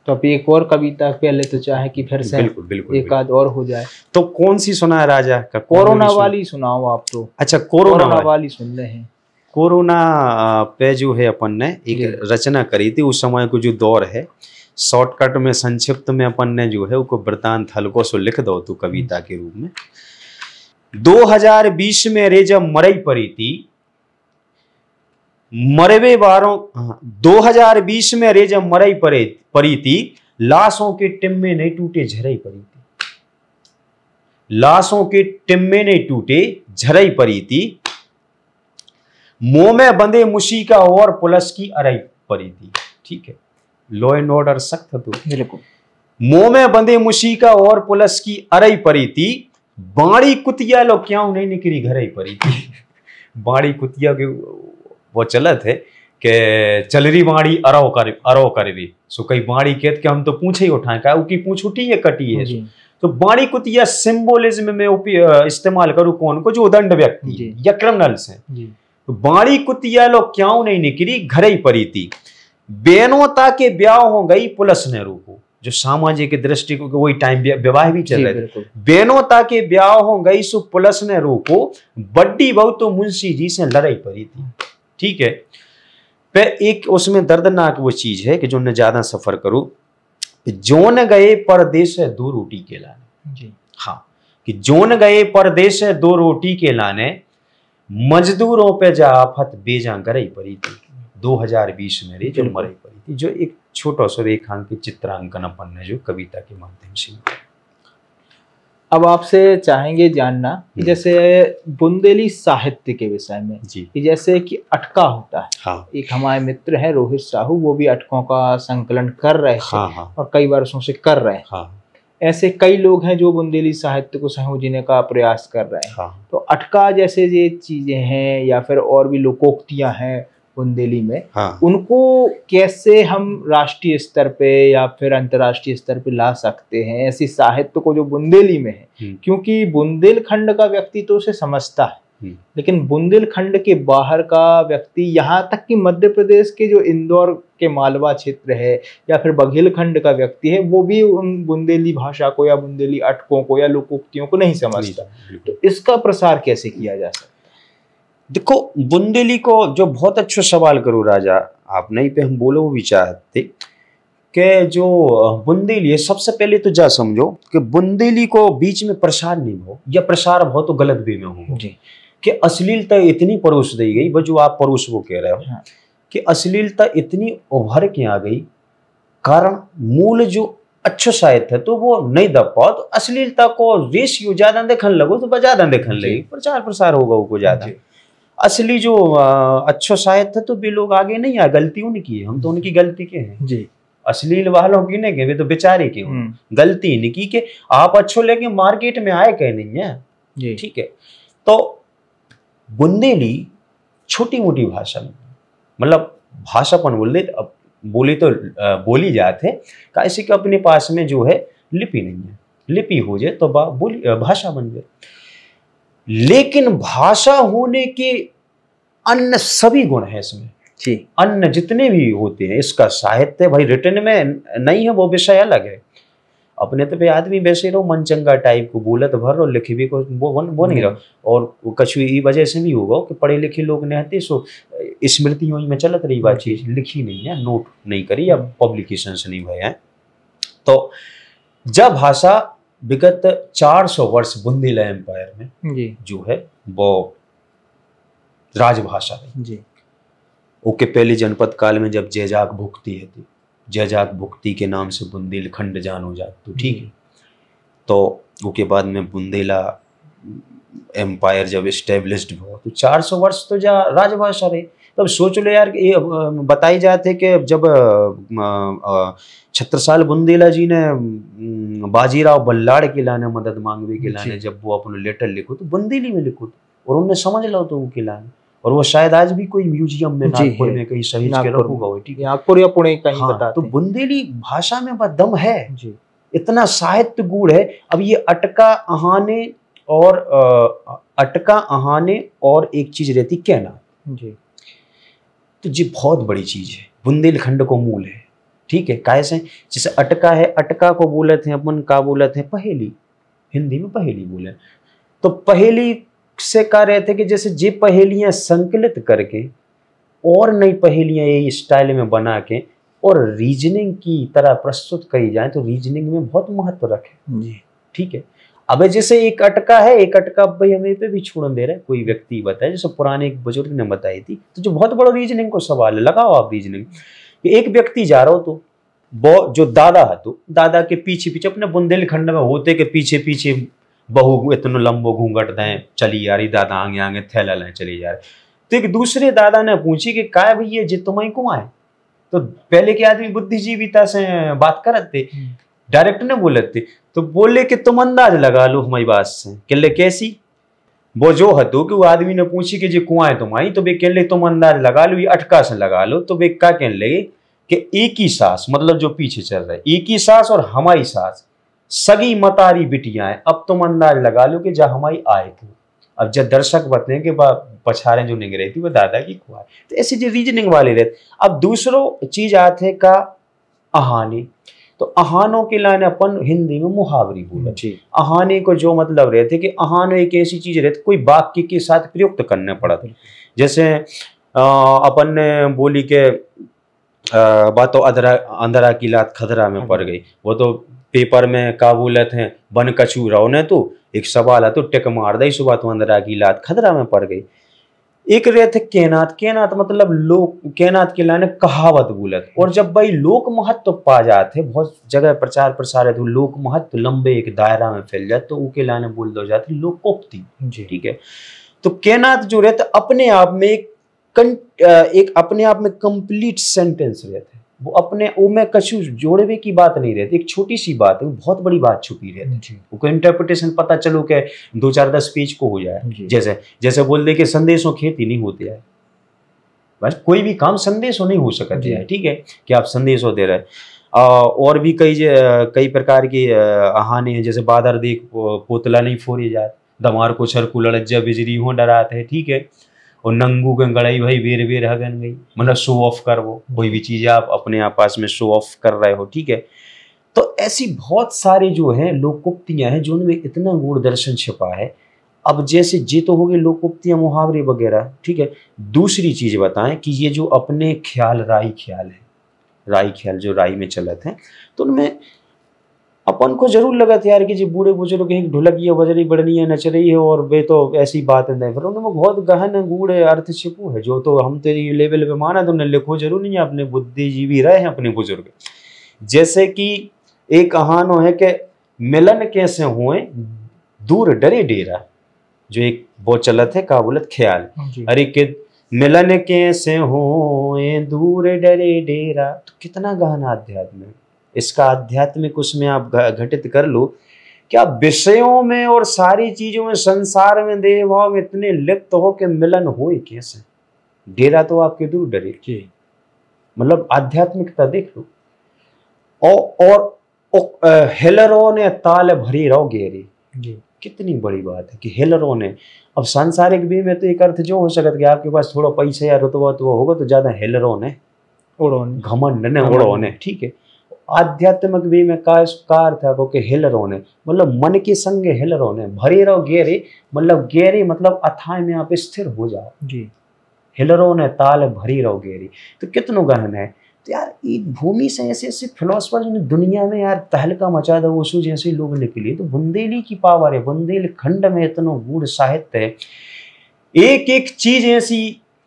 तो अब एक और कविता पहले तो चाहे कि फिर से बिल्कुल बिल्कुल एक आध और हो जाए, तो कौन सी सुना है राजा का? कोरोना वाली सुनाओ आप तो। अच्छा, कोरोना वाली सुन रहे हैं। कोरोना पे जो है अपन ने एक रचना करी थी, उस समय को जो दौर है, शॉर्टकट में संक्षिप्त में अपन ने जो है उसको वृतांत हल्को सो लिख दो तो कविता के रूप में। 2020 में रे जब मरई पड़ी थी मरवे बारों, 2020 में रे जब मरई पड़ी थी, लाशों के टिम्मे नहीं टूटे झरई पड़ी थी, लाशों के टिम्मे नहीं टूटे झरई पड़ी थी, मुंह में बंधे मुशीका और पुलिस की अरई पड़ी थी, ठीक है, लॉ एंड ऑर्डर सख्त तो बिल्कुल। मुंह में बंधे मुशीका और पुलिस की अरई पड़ी थी, बाड़ी कुतिया लो क्यों नहीं निकली घरई पड़ी थी। बाड़ी कुतिया के वो चलत है कि चलरी बाड़ी अरो कर भी सो कई बाड़ी कहते कि हम तो पूछे ही उठाए का उकी पूछ उठी है कटी है। तो बाड़ी कुतिया सिंबोलिज्म में इस्तेमाल करूं कौन को, जो दंड व्यक्ति या क्रिमिनल्स हैं। तो बाड़ी कुतिया लो क्यों नहीं निकली घरई पड़ी थी, बेनोता के ब्याह हो गई पुलिस ने रोको, जो सामाजिक दृष्टि को वही टाइम विवाह भी चल रहे थे, बेनोता के ब्याह हो गई सो पुलिस ने रोको, बड्डी बहू तो मुंशी जी से लड़ाई पड़ी थी, ठीक है। फिर एक उसमें दर्दनाक वो चीज है कि जो न ज्यादा सफर करो, जोन गए परदेश है दो रोटी के लाने जी, हाँ, कि जोन गए परदेश है दो रोटी के लाने, मजदूरों पे जा आफत बेजा गरई पड़ी थी। 2020 में रे जो मरई पड़ी थी, जो एक छोटा सा रेखांकित चित्रांकन अपन ने जो कविता के माध्यम से। अब आपसे चाहेंगे जानना कि जैसे बुंदेली साहित्य के विषय में जी। कि जैसे कि अटका होता है। हाँ एक हमारे मित्र हैं रोहित साहू, वो भी अटकों का संकलन कर रहे थे हाँ और कई वर्षों से कर रहे हैं। हाँ ऐसे कई लोग हैं जो बुंदेली साहित्य को संयोजने का प्रयास कर रहे हैं। हाँ तो अटका जैसे ये चीजें हैं या फिर और भी लोकोक्तियां हैं बुंदेली में, हाँ उनको कैसे हम राष्ट्रीय स्तर पे या फिर अंतर्राष्ट्रीय स्तर पे ला सकते हैं, ऐसी साहित्य को जो बुंदेली में है? क्योंकि बुंदेलखंड का व्यक्ति तो उसे समझता है, लेकिन बुंदेलखंड के बाहर का व्यक्ति, यहाँ तक कि मध्य प्रदेश के जो इंदौर के मालवा क्षेत्र है या फिर बघेलखंड का व्यक्ति है, वो भी उन बुंदेली भाषा को या बुंदेली अटकों को या लोकोक्तियों को नहीं समझता। तो इसका प्रसार कैसे किया जा सकता? देखो, बुंदेली को जो बहुत अच्छा सवाल करो राजा आप, नहीं पे हम बोलो वो विचारते कि जो बुंदेली है, सबसे पहले तो जा समझो कि बुंदेली को बीच में प्रसार नहीं हो या प्रसार बहुत तो गलत वे में हो जी। कि अश्लीलता इतनी परोस दी गई, जो आप परोस वो कह रहे हो, हाँ। कि अश्लीलता इतनी उभर के आ गई, कारण मूल जो अच्छा साहित्य है तो वो नहीं दब पाओ, तो अश्लीलता को रेशियो ज्यादा देखने लगो तो ज्यादा देखने लगी, प्रचार प्रसार होगा वो ज्यादा। असली जो अच्छा साहित्य है तो वे लोग आगे नहीं आए, गलती उनकी है, हम तो उनकी गलती के हैं जी। अश्लील वालों की नहीं के, वे तो बेचारे के हों, गलती इनकी कि आप अच्छो लेके मार्केट में आए कह नहीं है। ठीक है, तो बुंदेली छोटी मोटी भाषा में, मतलब भाषापन बोली तो बोली जाते कैसे कि अपने पास में जो है लिपि नहीं है, लिपि हो जाए तो बोली भाषा बन जाए, लेकिन भाषा होने के अन्य सभी गुण है इसमें जी। अन्य जितने भी होते हैं, इसका साहित्य भाई रिटर्न में नहीं है, वो विषय अलग है। अपने तो पे आदमी वैसे रहो मनचंगा टाइप को बोलत भर और लिखे भी को वो नहीं रहो, और कछु ई वजह से भी होगा कि पढ़े लिखे लोग ने हते सो स्मृतियों में चलत रही बात चीज, लिखी नहीं है, नोट नहीं करी या पब्लिकेशन से नहीं भया है। तो जब भाषा विगत 400 वर्ष बुंदेला एम्पायर में जी। जो है वो राजभाषा है जी। ओके, पहले जनपद काल में जब जैजाक भुक्ति है थी, जैजाक भुक्ति के नाम से बुंदेलखंड जानो जात, तो ठीक है। तो उसके बाद में बुंदेला एम्पायर जब एस्टेब्लिश्ड हुआ तो 400 वर्ष तो जा राजभाषा रही। तब सोच लो यार, ये बताई जाते कि जब छत्रसाल बुंदेला जी ने बाजीराव बल्लाड़ के लाने मदद मांगवे के लाने, जब वो अपना लेटर लिखो तो बुंदेली में लिखो, और उन्हें समझ लो तो वो के लाने, और वो शायद आज भी कोई म्यूजियम में नागपुर में कहीं सहेज के रखूंगा वो, ठीक है, नागपुर या पुणे कहीं बताते। तो बुंदेली भाषा में बस दम है जी, इतना साहित्य गुण है। अब ये अटका अहाने और एक चीज रहती कहना जी, तो ये बहुत बड़ी चीज है, बुंदेलखंड को मूल है। ठीक है, कैसे? जैसे अटका है, अटका को बोले थे अपन का बोले थे पहेली, हिंदी में पहेली बोले, तो पहेली से कह रहे थे कि जैसे जे पहेलियां संकलित करके और नई पहेलियां यही स्टाइल में बना के और रीजनिंग की तरह प्रस्तुत करी जाए तो रीजनिंग में बहुत महत्व रखे जी। ठीक है, अब जैसे एक अटका है, एक अटका भाई हमें पे भी छोड़ दे रहा है, कोई व्यक्ति बताए, जैसे पुराने एक बुजुर्ग ने बताई थी, तो जो बहुत बड़ा रीजनिंग को सवाल है, लगाओ आप रीजनिंग। एक व्यक्ति जा रहा हो तो वो जो दादा है तो दादा के पीछे पीछे अपने बुंदेलखंड में होते के पीछे पीछे बहु इतना लंबो घूंघट दें चली जा रही, दादा आगे आगे थैला लें चली जा रही। तो एक दूसरे दादा ने पूछी कि काय भैया जे तुम्हें को आए, तो पहले के आदमी बुद्धिजीविता से बात करते, डायरेक्ट ने बोले थे, तो बोले कि तुम अंदाज लगा लो हमारी बात से, कहले कैसी? वो जो हतो कि वो आदमी ने पूछी कि जे कुआं तुम आई, तो वे कहले तुम अंदाज लगा लो, ये अटका से लगा लो। तो वे क्या कहने लगे कि एक ही सांस, मतलब जो पीछे चल रहा है एक ही सांस और हमारी सांस सगी मतारी बिटियां हैं, अब तुम अंदाज लगा लो कि जब हमारी आए थी। अब जब दर्शक बताए कि पछाड़े जो निग रही थी वो दादा की कुआं, तो ऐसे जो रीजनिंग वाले रहते। अब दूसरो चीज आते का अहानी, तो अहानों के लाने अपन हिंदी में मुहावरी बोले। अहाने को जो मतलब रहते कि अहानो एक ऐसी चीज रहती कोई वाक्य के साथ प्रयुक्त करने पड़ा था। जैसे अपन ने बोली के बातों अंधरा की लात खतरा में पड़ गई, वो तो पेपर में का बोले थे बन कछू रहो ने, तो एक सवाल है तो टेक मार दई सुबह तो अंधरा की लात खतरा में पड़ गई। एक रहे थे केनात। केनात मतलब लोक, केनात के लाने कहावत बोलत। और जब भाई लोक महत्व पा जाते, बहुत जगह प्रचार प्रसार है तो लोक महत्व लंबे एक दायरा में फैल जाते, तो उके लाने बोल दो जाती लोकोक्ति। ठीक है, तो केनात जो रहता अपने आप में एक अपने आप में कंप्लीट सेंटेंस रहते, वो अपने वो में कछु जोड़वे की बात नहीं रहती, एक छोटी सी बात है, बहुत बड़ी बात छुपी रहती, वो इंटरप्रिटेशन पता चलो कि 2-4-10 पेज को हो जाए। जैसे जैसे बोल दे कि संदेशों खेती नहीं होती है, बस कोई भी काम संदेशों नहीं हो सकता है। ठीक है, कि आप संदेशों दे रहे हैं। और भी कई प्रकार की कहानी है, जैसे बादर देख पोतला नहीं फोड़ी जाए, दमार को छरकू लड़ज्जा बिजली हो डराते हैं। ठीक है, और नंगू गंगड़ाई भाई बेर बेर हगन गई, मतलब शो ऑफ कर, वो कोई भी चीज आप अपने आपस में शो ऑफ कर रहे हो। ठीक है, तो ऐसी बहुत सारे जो है लोकोक्तियां हैं जो उनमें इतना गूढ़ दर्शन छिपा है। अब जैसे ये तो हो गए लोकोक्तियां मुहावरे वगैरह। ठीक है, दूसरी चीज बताएं कि ये जो अपने ख्याल राई ख्याल है, राई ख्याल जो राई में चलत है, तो उनमें अपन को जरूर लगा था यार कि जी बूढ़े बुजुर्ग एक ढोलकिया बज रही बढ़नी है नच रही है और वे तो ऐसी बात नहीं, पर उनमें बहुत गहन गूढ़ अर्थ छिपू है जो तो हम तेरी लेवल पे माना तो उन्हें लिखो जरूर नहीं है, अपने बुद्धिजीवी रहे हैं अपने बुजुर्ग। जैसे कि एक कहानो है कि मिलन कैसे हुए दूर डरे डेरा, जो एक वो चलत है का बोलत ख्याल, अरे कि मिलन कैसे हुए दूर डरे डेरा, तो कितना गहन आध्यात्म है इसका। आध्यात्मिक उसमें आप घटित कर लो क्या विषयों में और सारी चीजों में, संसार में देह भाव में इतने लिप्त हो कि मिलन हो कैसे, डेरा तो आपके दूर डरे। मतलब आध्यात्मिकता देख लो। और हेलरों ने ताल भरी रहो गेरी, कितनी बड़ी बात है कि हेलरों ने। अब सांसारिक वे में तो एक अर्थ जो हो सकता कि आपके पास थोड़ा पैसा या रुतबा तो होगा तो ज्यादा हेलरों ने, घमंड ने, उड़ो ने। ठीक है, आध्यात्मिक वे में का अर्थ है कि हेलरों ने मतलब मन के संग हेलरों ने भरे रहो गेरे, मतलब गेरे मतलब अथाह में आप स्थिर हो जाओ जी। हेलरों ने ताल भरी रहो गेरी, तो कितनो गहन है। तो यार एक भूमि से ऐसे ऐसे फिलोसफर जो दुनिया में यार तहलका मचा दो ओशो जैसे लोग निकले, तो बुंदेली की पावर है, बुंदेलखंड में इतना गूढ़ साहित्य है, एक एक चीज ऐसी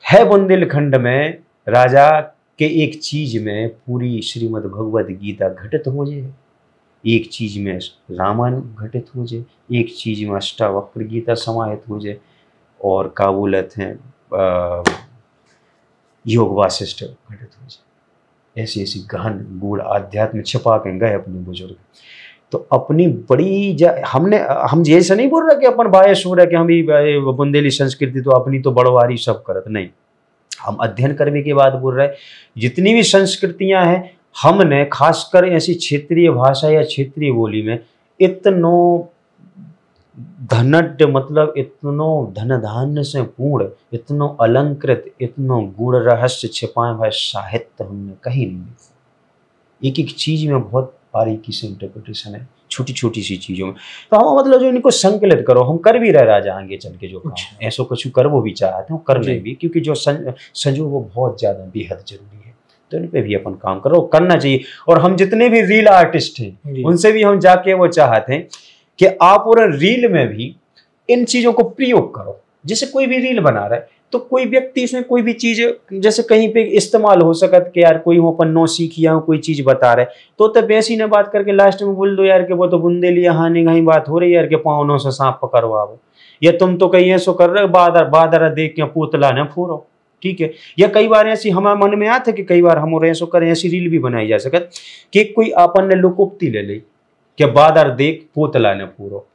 है बुंदेलखंड में राजा के एक चीज में पूरी श्रीमद् भगवद गीता घटित हो जाए, एक चीज में रामायण घटित हो जाए, एक चीज में अष्टावक्र गीता समाहित हो जाए, और का बोलत हैं योग वासिष्ठ घटित हो जाए। ऐसी ऐसी गहन गूढ़ आध्यात्म छिपा के गए अपने बुजुर्ग। तो अपनी बड़ी हम जैसे नहीं बोल रहे कि अपन बायस हो रहा कि हम भी बुंदेली संस्कृति तो अपनी तो बड़वारी सब करत नहीं, हम अध्ययन करने के बाद बोल रहे जितनी भी संस्कृतियां हैं हमने खासकर ऐसी क्षेत्रीय भाषा या क्षेत्रीय बोली में इतनो धनढ़ मतलब इतनो धन धान्य से पूर्ण, इतनो अलंकृत, इतनो गूढ़ रहस्य छिपाए हुए साहित्य हमने कहीं नहीं देखा। एक एक चीज में बहुत बारीकी से इंटरप्रिटेशन है, छोटी छोटी सी चीजों में। तो हम मतलब जो इनको संकलित करो, हम कर भी रहे राजा आगे चल के जो काम ऐसो कुछ कर वो भी चाहते हैं कर नहीं भी, क्योंकि जो संजो वो बहुत ज्यादा बेहद जरूरी है, तो इन पे भी अपन काम करो, करना चाहिए। और हम जितने भी रील आर्टिस्ट हैं उनसे भी हम जाके वो चाहते हैं कि आप और रील में भी इन चीजों को प्रयोग करो। जैसे कोई भी रील बना रहा है तो कोई व्यक्ति इसमें कोई भी चीज जैसे कहीं पे इस्तेमाल हो सकत कि यार कोई हो अपन नो सीखिया हो कोई चीज बता रहे तो तब ऐसी ने बात करके लास्ट में बोल दो यार कि वो तो बुंदेली हानि कहीं बात हो रही है यार कि पावनों से सांप पकड़वाओ, या तुम तो कहीं ऐसो कर रहे हो बादर देख के पुतला न फोड़ो। ठीक है, या कई बार ऐसी हमारे मन में आते कि कई बार हम ऐसो करें, ऐसी रील भी बनाई जा सकत कि कोई अपन ने लोकोक्ति ले ली कि बादर देख पुतला न फोड़ो,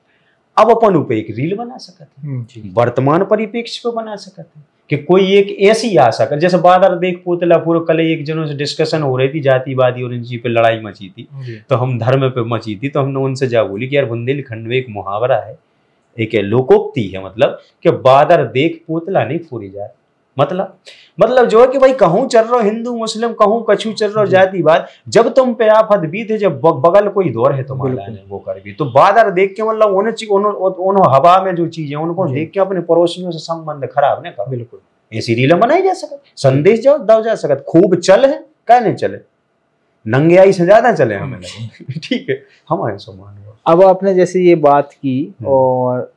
अब अपन ऊपर एक रील बना सकते हैं, वर्तमान परिप्रेक्ष्य पे बना सकते हैं कि कोई एक ऐसी आ सके जैसे बादर देख पुतला पूरा कल एक जनों से डिस्कशन हो रही थी जातिवादी और इन चीज पे लड़ाई मची थी, तो हम धर्म पे मची थी, तो हमने उनसे जा बोली कि यार बुंदेलखंड में एक मुहावरा है, एक लोकोक्ति है, मतलब कि बादर देख पुतला नहीं फोड़ी जाए। मतलब जो है कि भाई कहूँ चल रहा हिंदू मुस्लिम, कहूँ कछू चल रहा जातिवाद, जब तुम पे आफत बीत है, जब बगल कोई दौर है तुम्हारा वो कर भी, तो बादर देख के मतलब उन्होंने हवा में जो चीजें उनको देख के अपने पड़ोसियों से संबंध खराब नहीं कर। बिल्कुल ऐसी रील बनाई जा सकत, संदेश जाओ दव जा सकत, खूब चल है क्या नहीं चले, नंगे आई से ज्यादा चले हमें लगे। ठीक है, हमारे सम्मान। अब आपने जैसे ये बात की और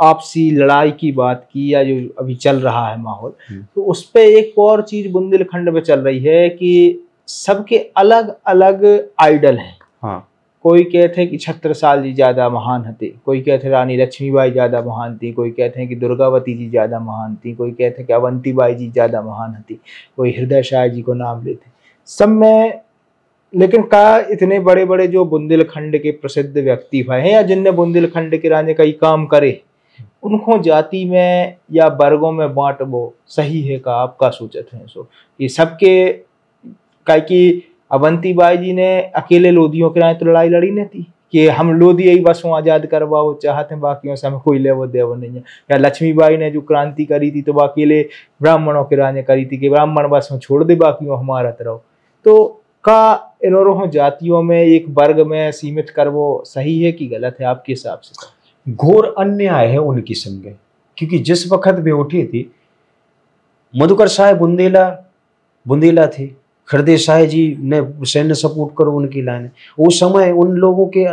आपसी लड़ाई की बात की या जो अभी चल रहा है माहौल, हम्म। तो उस पे एक और चीज बुंदेलखंड में चल रही है कि सबके अलग अलग आइडल हैं। हाँ कोई कहते हैं कि छत्रसाल जी ज्यादा महान थे, कोई कहते हैं रानी लक्ष्मीबाई ज्यादा महान थी, कोई कहते हैं कि दुर्गावती जी ज्यादा महान थी, कोई कहते हैं कि अवंतीबाई जी ज्यादा महान थी, कोई हृदय शाह जी को नाम लेते सब में। लेकिन का इतने बड़े बड़े जो बुंदेलखंड के प्रसिद्ध व्यक्ति भाई हैं या जिनने बुंदेलखंड के राजे कई काम करे, उनको जाति में या वर्गों में बांट वो सही है का आपका सोचत है? सो ये सबके का कि अवंतीबाई जी ने अकेले लोधियों के राय तो लड़ाई लड़ी नहीं थी कि हम लोधी ही बस आजाद करवाओ चाहते हैं, बाकियों से हमें कोई लेवो देवो नहीं है। या लक्ष्मीबाई ने जो क्रांति करी थी तो वो अकेले ब्राह्मणों के राज करी थी कि ब्राह्मण बस में छोड़ दे बाकियों हमारा तरह। तो का इन जातियों में एक वर्ग में सीमित कर वो सही है कि गलत है आपके हिसाब से? घोर अन्याय है उनकी संगे, क्योंकि जिस वक्त वे उठी थी, मधुकर शाह बुंदेला थे, हृदय शाह जी ने सैन्य सपोर्ट करो उनकी लाइन। उस समय उन लोगों के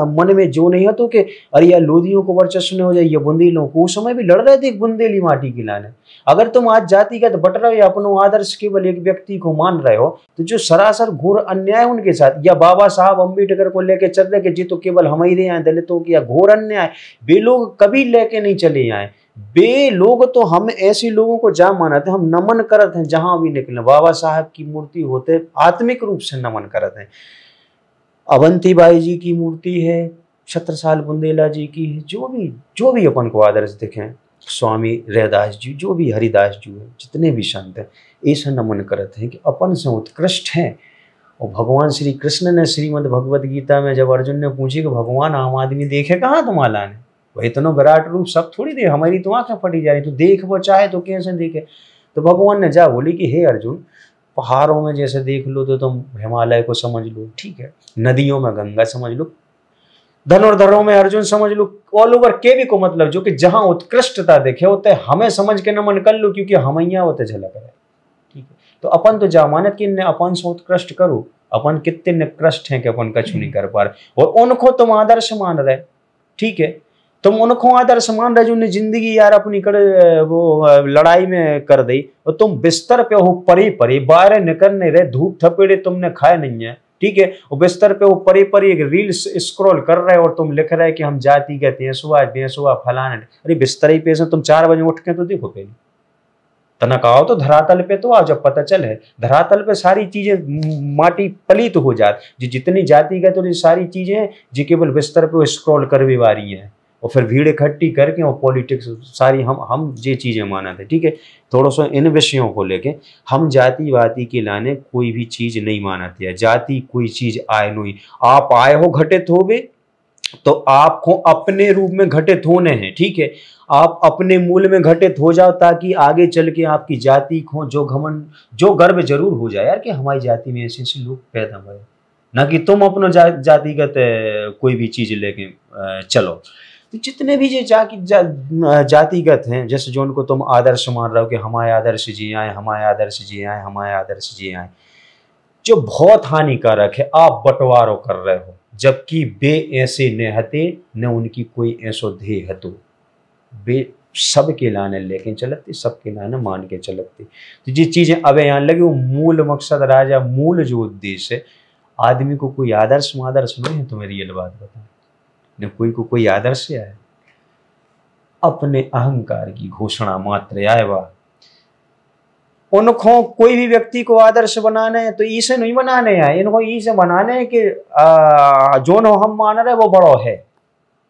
मन में जो नहीं है तो कि अरे यार लोधियों को वर्चस्व नहीं हो जाए, ये बुंदेलों को, उस समय भी लड़ रहे थे एक बुंदेली माटी की लाइन। अगर तुम आज जातिगत बट रहे हो या अपनो आदर्श केवल एक व्यक्ति को मान रहे हो, तो जो सरासर घोर अन्याय उनके साथ, या बाबा साहब अम्बेडकर को लेके चल रहे कि जी तो केवल हम ही रहे हैं दलितों की, या घोर अन्याय, वे लोग कभी लेके नहीं चले आए। बे लोग तो हम ऐसे लोगों को जा मानते हैं, हम नमन करते हैं जहां भी निकले, बाबा साहब की मूर्ति होते आत्मिक रूप से नमन करते हैं। अवंतीबाई जी की मूर्ति है, छत्रसाल बुंदेला जी की है, जो भी अपन को आदर्श दिखे, स्वामी रैदास जी, जो भी हरिदास जी है, जितने भी संत हैं, ऐसा नमन करते हैं कि अपन से उत्कृष्ट हैं। और भगवान श्री कृष्ण ने श्रीमद् भगवद गीता में जब अर्जुन ने पूछी कि भगवान आम आदमी देखे कहाँ तुम्हारा ने, वही तो विराट रूप सब थोड़ी दे, हमारी तो आंखें फटी जा रही, तो देख वो चाहे तो कैसे देखे। तो भगवान ने जा बोली कि हे अर्जुन, पहाड़ों में जैसे देख लो तो तुम हिमालय को समझ लो, ठीक है, नदियों में गंगा समझ लो, धनुर्धरों में अर्जुन समझ लो, ऑल ओवर के भी को मतलब जो कि जहां उत्कृष्टता देखे होते हमें समझ के नमन कर लो, क्योंकि हमैया होते झलक रहे, ठीक है। तो अपन तो जामानत कि अपन से उत्कृष्ट करो, अपन कितने निकृष्ट हैं कि अपन कछु नहीं कर पा रहे, और उनको तुम आदर्श मान रहे, ठीक है, तुम उनको आदर्श मान रहे जो जिंदगी यार अपनी वो लड़ाई में कर दी, और तुम बिस्तर पे हो परी परी, बाहर निकल नहीं रहे, धूप थपेड़े तुमने खाए नहीं है, ठीक है, और बिस्तर पे वो परी परी एक रील्स स्क्रॉल कर रहे हो और तुम लिख रहे कि हम जाति कहते हैं सुबह बेसुबह फलाने। अरे बिस्तर ही पे से तुम 4 बजे उठ के तो देखो पहले तनक आओ तो धरातल पे तो आओ, जब पता चले धरातल पे सारी चीजें माटी पलीत हो जाती, जितनी जाति का तो ये सारी चीजें जो केवल बिस्तर पे स्क्रॉल कर भी वारी है, और फिर भीड़ इकट्ठी करके और पॉलिटिक्स सारी हम ये चीजें माना थे, ठीक है। थोड़ा सा इन विषयों को लेके हम जातिवादी के लाने कोई भी चीज नहीं मानते है, जाति कोई चीज आए नहीं, आप आए हो घटित हो गए तो आपको अपने रूप में घटित होने हैं, ठीक है, आप अपने मूल में घटित हो जाओ ताकि आगे चल के आपकी जाति को जो घमंड जो गर्व जरूर हो जाए यार कि हमारी जाति में ऐसे ऐसे लोग पैदा हुए, ना कि तुम अपना जातिगत कोई भी चीज लेके चलो। तो जितने भी ये जातिगत हैं, जैसे जो उनको तुम आदर्श मान रहे हो कि हमारे आदर्श जी आए, हमारे आदर्श जी आए, हमारे आदर्श जी आए, जो बहुत हानिकारक है, आप बंटवारों कर रहे हो, जबकि बे ऐसे न हते न उनकी कोई ऐसो ध्येय हतो, बे सबके लाने लेके चलते, सबके लाने मान के चलते। तो ये चीजें अब यहाँ लगे, वो मूल मकसद राजा, मूल जो उद्देश्य है, आदमी को कोई आदर्श मादर्श नहीं है, तुम्हें रियल बात बताऊं, न कोई को कोई आदर्श है, अपने अहंकार की घोषणा मात्र आए वाह। उनको कोई भी व्यक्ति को आदर्श बनाने तो इसे नहीं बनाने आए, इनको इसे बनाने है कि जो न हम मान रहे वो बड़ो है,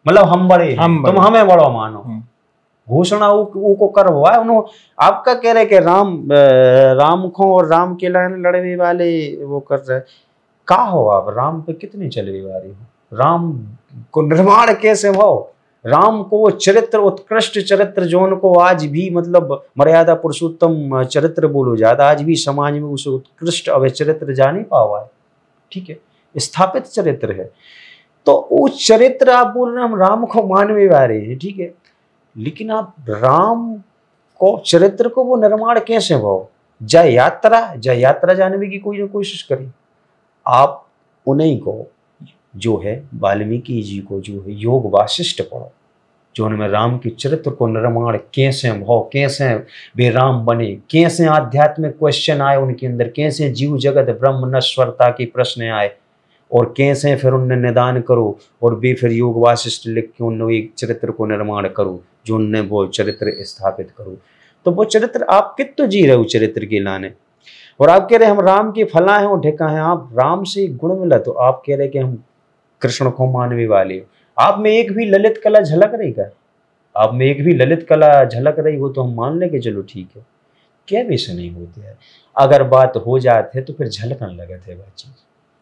मतलब हम बड़े हैं, तुम हमें बड़ो मानो, घोषणा को करवाए उन्होंने। आपका कह रहे कि राम को और राम के लड़ने वाले वो कर रहे, का हो आप राम पे कितनी चलने वाली हो, राम को निर्माण कैसे हो, राम को वो चरित्र उत्कृष्ट चरित्र जो उनको आज भी मतलब मर्यादा पुरुषोत्तम चरित्र बोलो जाता, आज भी समाज में उसे उत्कृष्ट अवय चरित्र जा नहीं पावा है, ठीक है, स्थापित चरित्र है। तो उस चरित्र आप बोल रहे हम राम को मानने वाले हैं, ठीक है, लेकिन आप राम को चरित्र को वो निर्माण कैसे हो, जय यात्रा जानने की कोई कोशिश करी, आप उन्हीं को जो है वाल्मीकि जी को जो है योग वासिष्ठ पढ़ो, जो उनमें राम के चरित्र को निर्माण कैसे भाव, कैसे वे राम बने, कैसे आध्यात्मिक क्वेश्चन आए उनके अंदर, कैसे जीव जगत ब्रह्म नश्वरता के प्रश्न आए, और कैसे फिर उनने निदान करो और वे फिर योग वासिष्ठ लिख के उन्होंने एक चरित्र को निर्माण करो, जो उनने वो चरित्र स्थापित करो। तो वो चरित्र आप कित तो जी रहे हो चरित्र के लाने, और आप कह रहे हम राम के फला हैं और ढेका हैं। आप राम से गुण मिला तो आप कह रहे कि हम कृष्ण को मानवे वाले हो। आप में एक भी ललित कला झलक रही का, आप में एक भी ललित कला झलक रही हो तो हम मान ले कि चलो ठीक है, क्या विषय नहीं होते है। अगर बात हो जाते है तो फिर झलकन लगे थे वह चीज,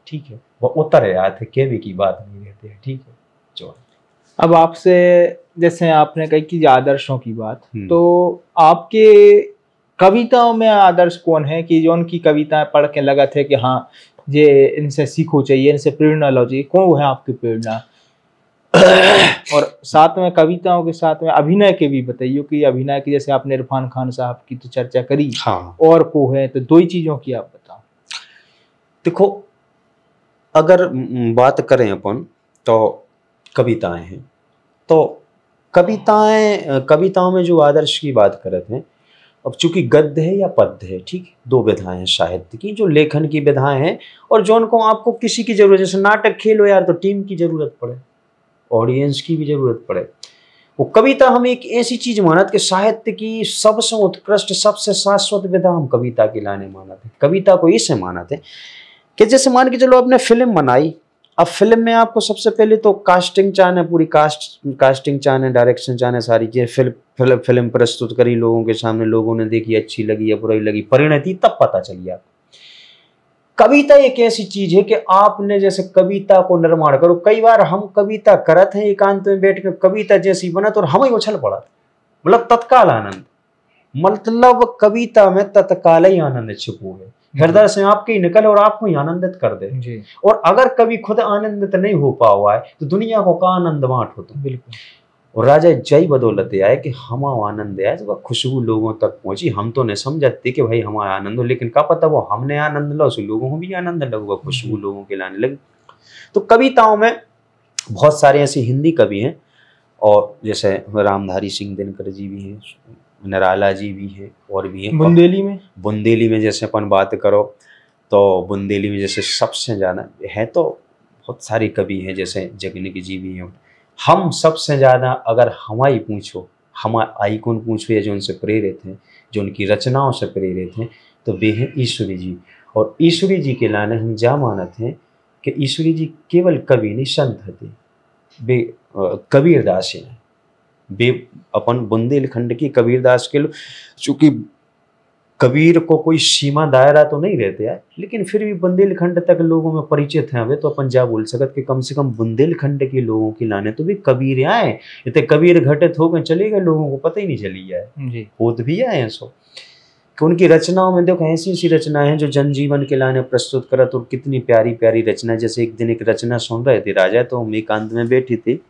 ठीक है, वह उतर आते, केवी की बात नहीं रहती है, ठीक है। जो अब आपसे जैसे आपने कही कि आदर्शों की बात, तो आपके कविताओं में आदर्श कौन है कि जो उनकी कविताएं पढ़ के लगा थे कि हाँ ये इनसे सीखो चाहिए, इनसे प्रेरणा लो चाहिए, कौन है आपकी प्रेरणा? और साथ में कविताओं के साथ में अभिनय के भी बताइए कि अभिनय की, जैसे आपने इरफान खान साहब की तो चर्चा करी, हाँ, और को है तो दो ही चीजों की आप बताओ। देखो, अगर बात करें अपन तो कविताएं हैं, तो कविताओं में जो आदर्श की बात करते हैं, अब चूंकि गद्य है या पद्य है, ठीक है, दो विधाएं हैं साहित्य की, जो लेखन की विधाएं हैं और जो उनको आपको किसी की जरूरत, जैसे नाटक खेलो यार तो टीम की जरूरत पड़े, ऑडियंस की भी जरूरत पड़े। वो कविता हम एक ऐसी चीज मानत कि साहित्य की सबसे उत्कृष्ट सबसे शाश्वत विधा हम कविता की लाने मानत है। कविता को इससे मानत है कि जैसे मान के चलो आपने फिल्म बनाई, अब फिल्म में आपको सबसे पहले तो कास्टिंग चाहना, पूरी कास्टिंग चाहना, डायरेक्शन चाहना, सारी चीजें, फिल्म प्रस्तुत करी लोगों के सामने, लोगों ने देखी, अच्छी लगी या बुरी लगी, परिणति तब पता चली आपको। कविता एक ऐसी चीज है कि आपने जैसे कविता को निर्माण करो, कई बार हम कविता करत हैं एकांत में बैठ कर, कविता जैसी बनत और हम ही उछल पड़ा, मतलब तत्काल आनंद, मतलब कविता में तत्काल ही आनंद छिपो है, हृदय से आपके ही निकल और आपको ही आनंदित कर दे जी। और अगर कभी खुद आनंदित नहीं हो पा हुआ है तो दुनिया को का आनंद बांट हो तुम, बिल्कुल। और राजा जय बदौलत आए कि हम आनंद आए, जब खुशबू लोगों तक पहुंची, हम तो नहीं समझते कि भाई हमारा आनंद हो, लेकिन क्या पता वो हमने आनंद लो सो लोगों को भी आनंद लगेगा, खुशबू लोगों के लाने लगी। तो कविताओं में बहुत सारे ऐसे हिंदी कवि हैं, और जैसे रामधारी सिंह दिनकर जी भी हैं, निराला जी भी हैं, और भी हैं। बुंदेली में जैसे अपन बात करो तो बुंदेली में जैसे सबसे ज़्यादा है, तो बहुत सारे कवि हैं, जैसे जगनिक जी भी हैं। हम सबसे ज़्यादा अगर हमारी पूछो, हमारा आइकॉन पूछो, या जो उनसे प्रेरित हैं, जो उनकी रचनाओं से प्रेरित हैं, तो वे हैं ईश्वरी जी। और ईश्वरी जी के लाने हम जा मानत हैं कि ईश्वरी जी केवल कवि नहीं संत थे, वे कबीरदास हैं। वे अपन बुंदेलखंड की कबीरदास के लोग, चूंकि कबीर को कोई सीमा दायरा तो नहीं रहते है, लेकिन फिर भी बुंदेलखंड तक लोगों में परिचित हैं वे, तो अपन जा बोल सकत कि कम से कम बुंदेलखंड के लोगों की लाने तो भी कबीर आए, इतने कबीर घटित हो गए चले गए, लोगों को पता ही नहीं चली जाए, होत भी आए सो कि उनकी रचनाओं में देखो ऐसी ऐसी रचनाएं हैं जो जनजीवन के लाने प्रस्तुत करा, तो कितनी प्यारी प्यारी रचना। जैसे एक दिन एक रचना सुन रहे थे राजा, तो हम एकांत में बैठी थी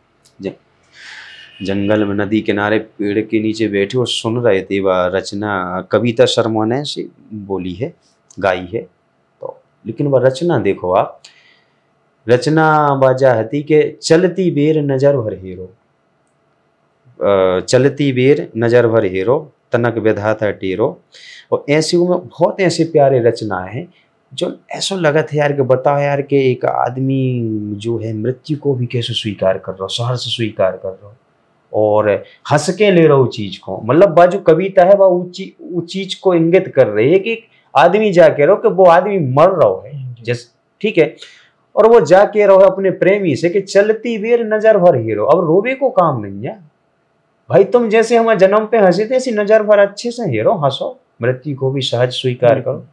जंगल में, नदी किनारे पेड़ के नीचे बैठे और सुन रहे थे, वह रचना कविता शर्मा ने से बोली है, गाई है। तो लेकिन वह रचना देखो आप, रचना बाजा हती के चलती बेर नजर भर हेरो, चलती बेर नजर भर हेरो, तनक विधाता टेरो। और ऐसी में बहुत ऐसे प्यारे रचनाएं हैं जो ऐसा लगा था यार कि बताओ यार कि एक आदमी जो है मृत्यु को भी कैसे स्वीकार कर रहा हो, सहर्ष स्वीकार कर रहा हो और हंस के ले रहा हूँ चीज को, मतलब बाजू कविता है वह उस चीज को इंगित कर रही है कि आदमी जाके रहो कि वो आदमी मर रहा है, जैसे ठीक है, और वो जाके रहो अपने प्रेमी से कि चलती बेर नजर भर हीरो। अब रोवे को काम नहीं है भाई, तुम जैसे हमारे जन्म पे हंसे थे, ऐसी नजर भर अच्छे से हीरो हंसो, मृत्यु को भी सहज स्वीकार करो।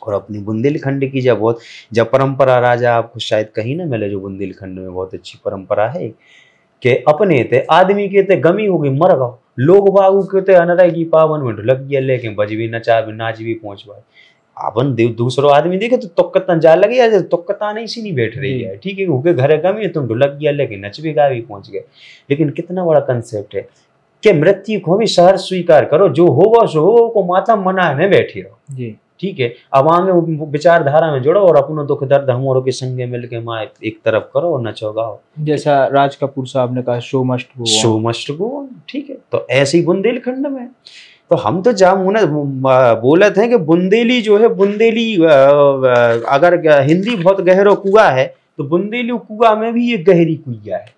और अपनी बुंदेलखंड की जब परंपरा राजा आपको शायद कहीं ना मिले, जो बुंदेलखंड में बहुत अच्छी परंपरा है कि अपने थे आदमी के ते गमी हो गई मर गो, लोग बागू के ते अनराई की पावन में ढुलक गया, लेकिन बज भी नचा भी नाच भी पहुंच पाए। अपन दूसरो आदमी देखे तो तुक्कता जा लगे यार, तुक्कता नहीं सी नहीं बैठ रही है, ठीक है, उनके घर गमी तुम ढुलक गया, लेकिन नच भी गा भी पहुंच गए। लेकिन कितना बड़ा कंसेप्ट है कि मृत्यु को भी सहर्ष स्वीकार करो, जो होगा सो हो को माथा मनाने बैठी रहो जी। ठीक है। अवाम में विचारधारा में जोड़ो और अपनो दुख दर्द हमों के संगे मिलके माँ एक तरफ करो और नचो गाओ। जैसा राज कपूर साहब ने कहा, show must go show must go, ठीक है। तो ऐसे ही बुंदेलखंड में, तो हम तो जहाँ मुने बोलत हैं कि बुंदेली जो है, बुंदेली अगर हिंदी बहुत गहरा कुआ है तो बुंदेली कुआ में भी ये गहरी कुइया है।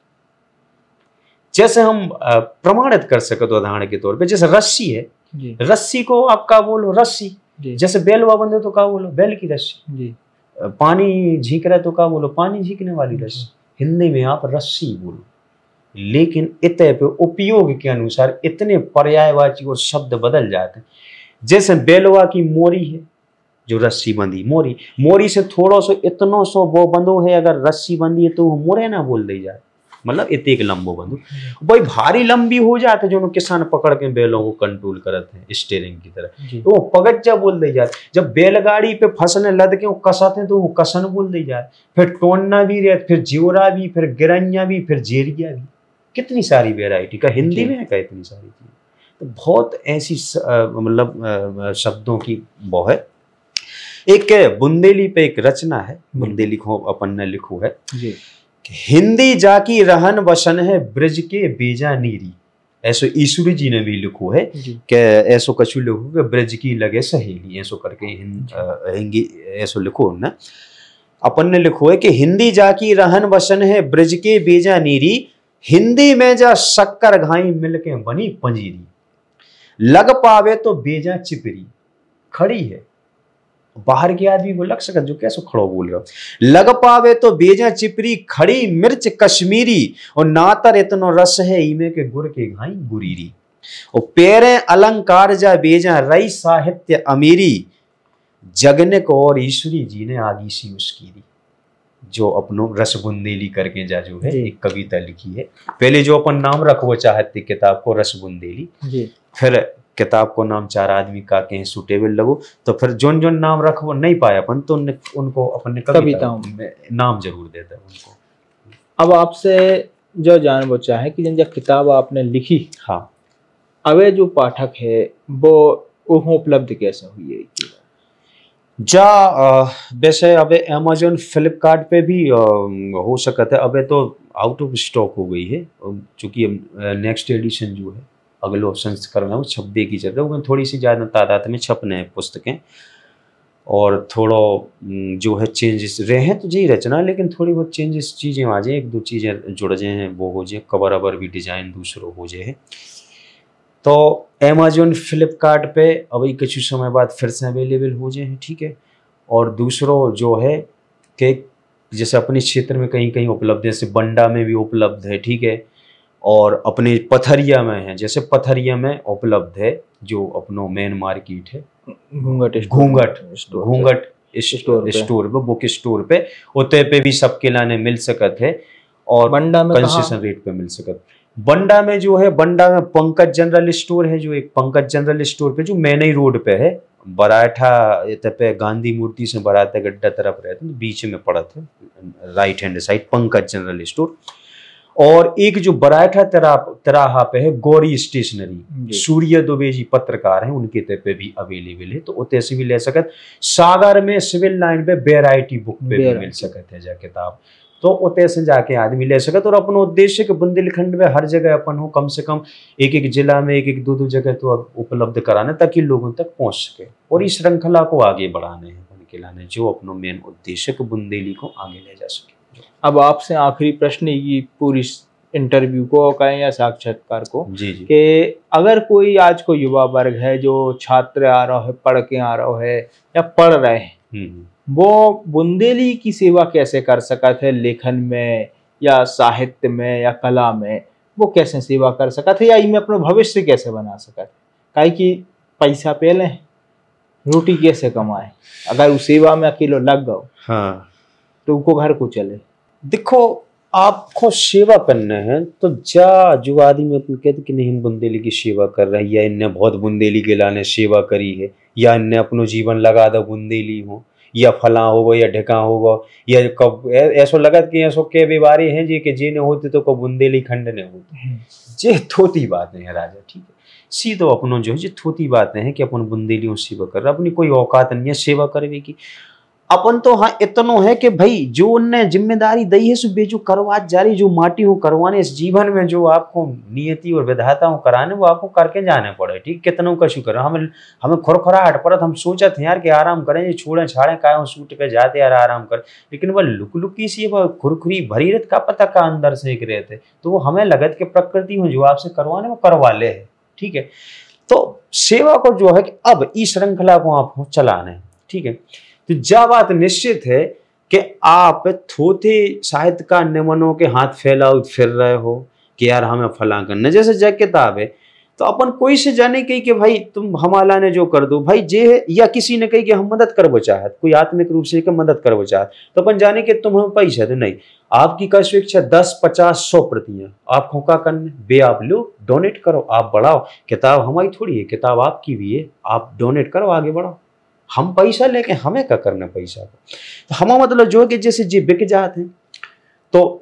जैसे हम प्रमाणित कर सके तो उदाहरण के तौर पे, जैसे रस्सी है, रस्सी को आप क्या बोलो, रस्सी। जैसे बेलवा बंधे तो क्या बोलो, बैल की रस्सी जी। पानी झीक रहे तो क्या बोलो, पानी झीकने वाली रस्सी। हिंदी में आप रस्सी बोलो, लेकिन इतने पे उपयोग के अनुसार इतने पर्यायवाची और शब्द बदल जाते हैं। जैसे बेलवा की मोरी है जो रस्सी बंधी, मोरी, मोरी से थोड़ा सो इतना सो वो बंधो है, अगर रस्सी बंधी है तो वो मोरे ना बोल दी जाए, मतलब इतने एक लंबो बंधो। भाई भारी लंबी हो जाते जो किसान पकड़ के बैलों को कंट्रोल करते हैं स्टीयरिंग की तरह, तो वो पगज्जा बोल दी जाए। जब बैलगाड़ी पे फसलें लद के वो कसाते हैं तो वो कसन बोल दी जाए। फिर टोन्ना भी रहे, फिर जियोरा भी, फिर गिरैया भी, फिर जेरिया भी, कितनी सारी वेराइटी का हिंदी में है का इतनी सारी चीज। तो बहुत ऐसी मतलब शब्दों की वो है। एक बुंदेली पे एक रचना है, बुंदेली को अपन ने लिखो है जी। हिंदी जाकी रहन वसन है ब्रज के बेजा नीरी, ऐसो ईश्वरी जी ने भी लिखो है कि ऐसो कछु लिखो कि ब्रज की लगे सहेली, ऐसो करके हिंदी ऐसो लिखो ना। अपन ने लिखो है कि हिंदी जाकी रहन वसन है ब्रज के बेजा नीरी, हिंदी में जा शक्कर घाई मिलके बनी पंजीरी, लग पावे तो बेजा चिपरी, खड़ी है, बाहर के आदमी को लग सकता जो कैसे खड़ो बोल रहा हो, लग पावे तो बेजा चिपरी, खड़ी मिर्च कश्मीरी, और नातर इतनो रस है इमे के गुर के घाई गुरीरी, और पेरे अलंकार जा बेजा रई साहित्य अमीरी, जगने को और ईश्वरी जी ने आगी सी मुस्कीरी। जो अपनो रस बुंदेली करके जा जो है एक कविता लिखी है। पहले जो अपन नाम रखो चाहते किताब को रस बुंदेली, फिर किताब को नाम चार आदमी का कहीं सुटेबल लगो, तो फिर जोन जोन नाम रखो नहीं पाए अपन तो उनको अपन ने कविताओं में नाम जरूर देते हैं उनको। अब आपसे जो जान वो चाहे कि जिन किताब आपने लिखी, हाँ, अब जो पाठक है वो उपलब्ध कैसे हुई है? वैसे अब अमेजोन फ्लिपकार्ट पे भी हो सकता है, अब तो आउट ऑफ स्टॉक हो गई है, चूंकि नेक्स्ट एडिशन जो है अगले संस्करण है वो छपे की चल रहा है, वो थोड़ी सी ज़्यादा तादाद में छपने हैं पुस्तकें, और थोड़ा जो है चेंजेस रहे हैं तो जी रचना, लेकिन थोड़ी बहुत चेंजेस चीज़ें आ जाए, एक दो चीज़ें जुड़ जाए हैं, वो हो जाए, कवर अबर भी डिजाइन दूसरों हो जाए। तो अमेजोन फ्लिपकार्ट पे अभी कुछ समय बाद फिर से अवेलेबल हो जाए हैं, ठीक है। और दूसरों जो है कि जैसे अपने क्षेत्र में कहीं कहीं उपलब्ध है, जैसे बंडा में भी उपलब्ध है, ठीक है, और अपने पथरिया में है, जैसे पथरिया में उपलब्ध है जो अपनो मेन मार्केट है घूंघट स्टोर पे, बुक स्टोर पे, उते पे भी सबके लाने मिल सकत है, और बंडा में कंसेशन रेट पे मिल सकत। बंडा में जो है, बंडा में पंकज जनरल स्टोर है, जो एक पंकज जनरल स्टोर पे जो मैनई रोड पे है, बराठा पे गांधी मूर्ति से बराठा गड्ढा तरफ रहते हैं, बीच में पड़ा था right hand side Pankaj general store. और एक जो बराठा तराहा पे है गौरी स्टेशनरी, सूर्य दुबे जी पत्रकार हैं, उनके ते पे भी अवेलेबल है, तो उते से भी ले सकत। सागर में सिविल लाइन पे वेराइटी बुक पे भी मिल सकत है जा किताब, तो उते से जाके आदमी ले सकत। और अपन उद्देश्य के बुंदेलखंड में हर जगह अपन हो, कम से कम एक एक जिला में एक एक दो जगह तो उपलब्ध कराने ताकि लोगों तक पहुंच सके, और इस श्रृंखला को आगे बढ़ाने हैं उनके लाने, जो अपनो मेन उद्देश्य के बुंदेली को आगे ले जा सके। अब आपसे आखिरी प्रश्न ये पूरी इंटरव्यू को कहें या साक्षात्कार को, जी कि अगर कोई आज को युवा वर्ग है जो छात्र आ रहा है, पढ़ के आ रहा है या पढ़ रहे हैं, वो बुंदेली की सेवा कैसे कर सकता है, लेखन में या साहित्य में या कला में, वो कैसे सेवा कर सकता है, या इनमें अपना भविष्य कैसे बना सकता है? काहे कि पैसा पहले रोटी कैसे कमाए, अगर उस सेवा में अकेले लग गओ, हाँ, तो उनको घर को चले। देखो आपको सेवा करना है तो जा जो आदमी अपन कहते कि नहीं हम बुंदेली की सेवा कर रहे हैं, या इनने बहुत बुंदेली के लाने सेवा करी है, या इनने अपनो जीवन लगा दो बुंदेली हो, या फला होगा या ढका होगा, या कब ऐसा लगत कि ऐसो के बीमारी हैं जी कि जी ने होते तो को बुंदेली खंड ने होते, जे थोती बात नहीं है राजा, ठीक है। सीधो अपनों जो है थोती बातें हैं कि अपन बुंदेलियों सेवा कर रहा, अपनी कोई औकात नहीं है सेवा करवे की। अपन तो हाँ इतनो है कि भाई जो उनने जिम्मेदारी दी है सो बेजो करवात जा रही, जो माटी हो करवाने इस जीवन में जो आपको नियति और विधाता हो कराने वो आपको करके जाने पड़े। ठीक, कितनों का शुक्र है हमें हमें खुरखुराहट परत, हम सोचत हैं यार कि आराम करें, ये छोड़े छाड़े काय सूट पे जाते यार आराम कर, लेकिन वह लुक लुकी सी वह खुरखुरी भरी रहत का पता का अंदर से एक रहते, तो वो हमें लगत कि प्रकृति में जो आपसे करवाने वो करवा ले है। ठीक है, तो सेवा को जो है कि अब इस श्रृंखला को आपको चलाना है। ठीक है, तो जब बात निश्चित है कि आप थोथे साहित्य का निमनों के हाथ फैलाओ फिर रहे हो कि यार हमें फला करना, जैसे जग किताब है तो अपन कोई से जाने कही कि भाई तुम हमारा ने जो कर दो भाई जे है, या किसी ने कही कि हम मदद करबो चाहत, कोई आत्मिक रूप से मदद करबो चाहत, तो अपन जाने कि तुम हम पैसा तो नहीं, आपकी का स्वेच्छा 10 50 100% आप खोका करने बे आप लो डोनेट करो, आप बढ़ाओ, किताब हमारी थोड़ी है, किताब आपकी भी है, आप डोनेट करो आगे बढ़ाओ, हम पैसा लेके हमें क्या करना पैसा को। तो हमारा मतलब जो है कि जैसे जी बिक जाते हैं तो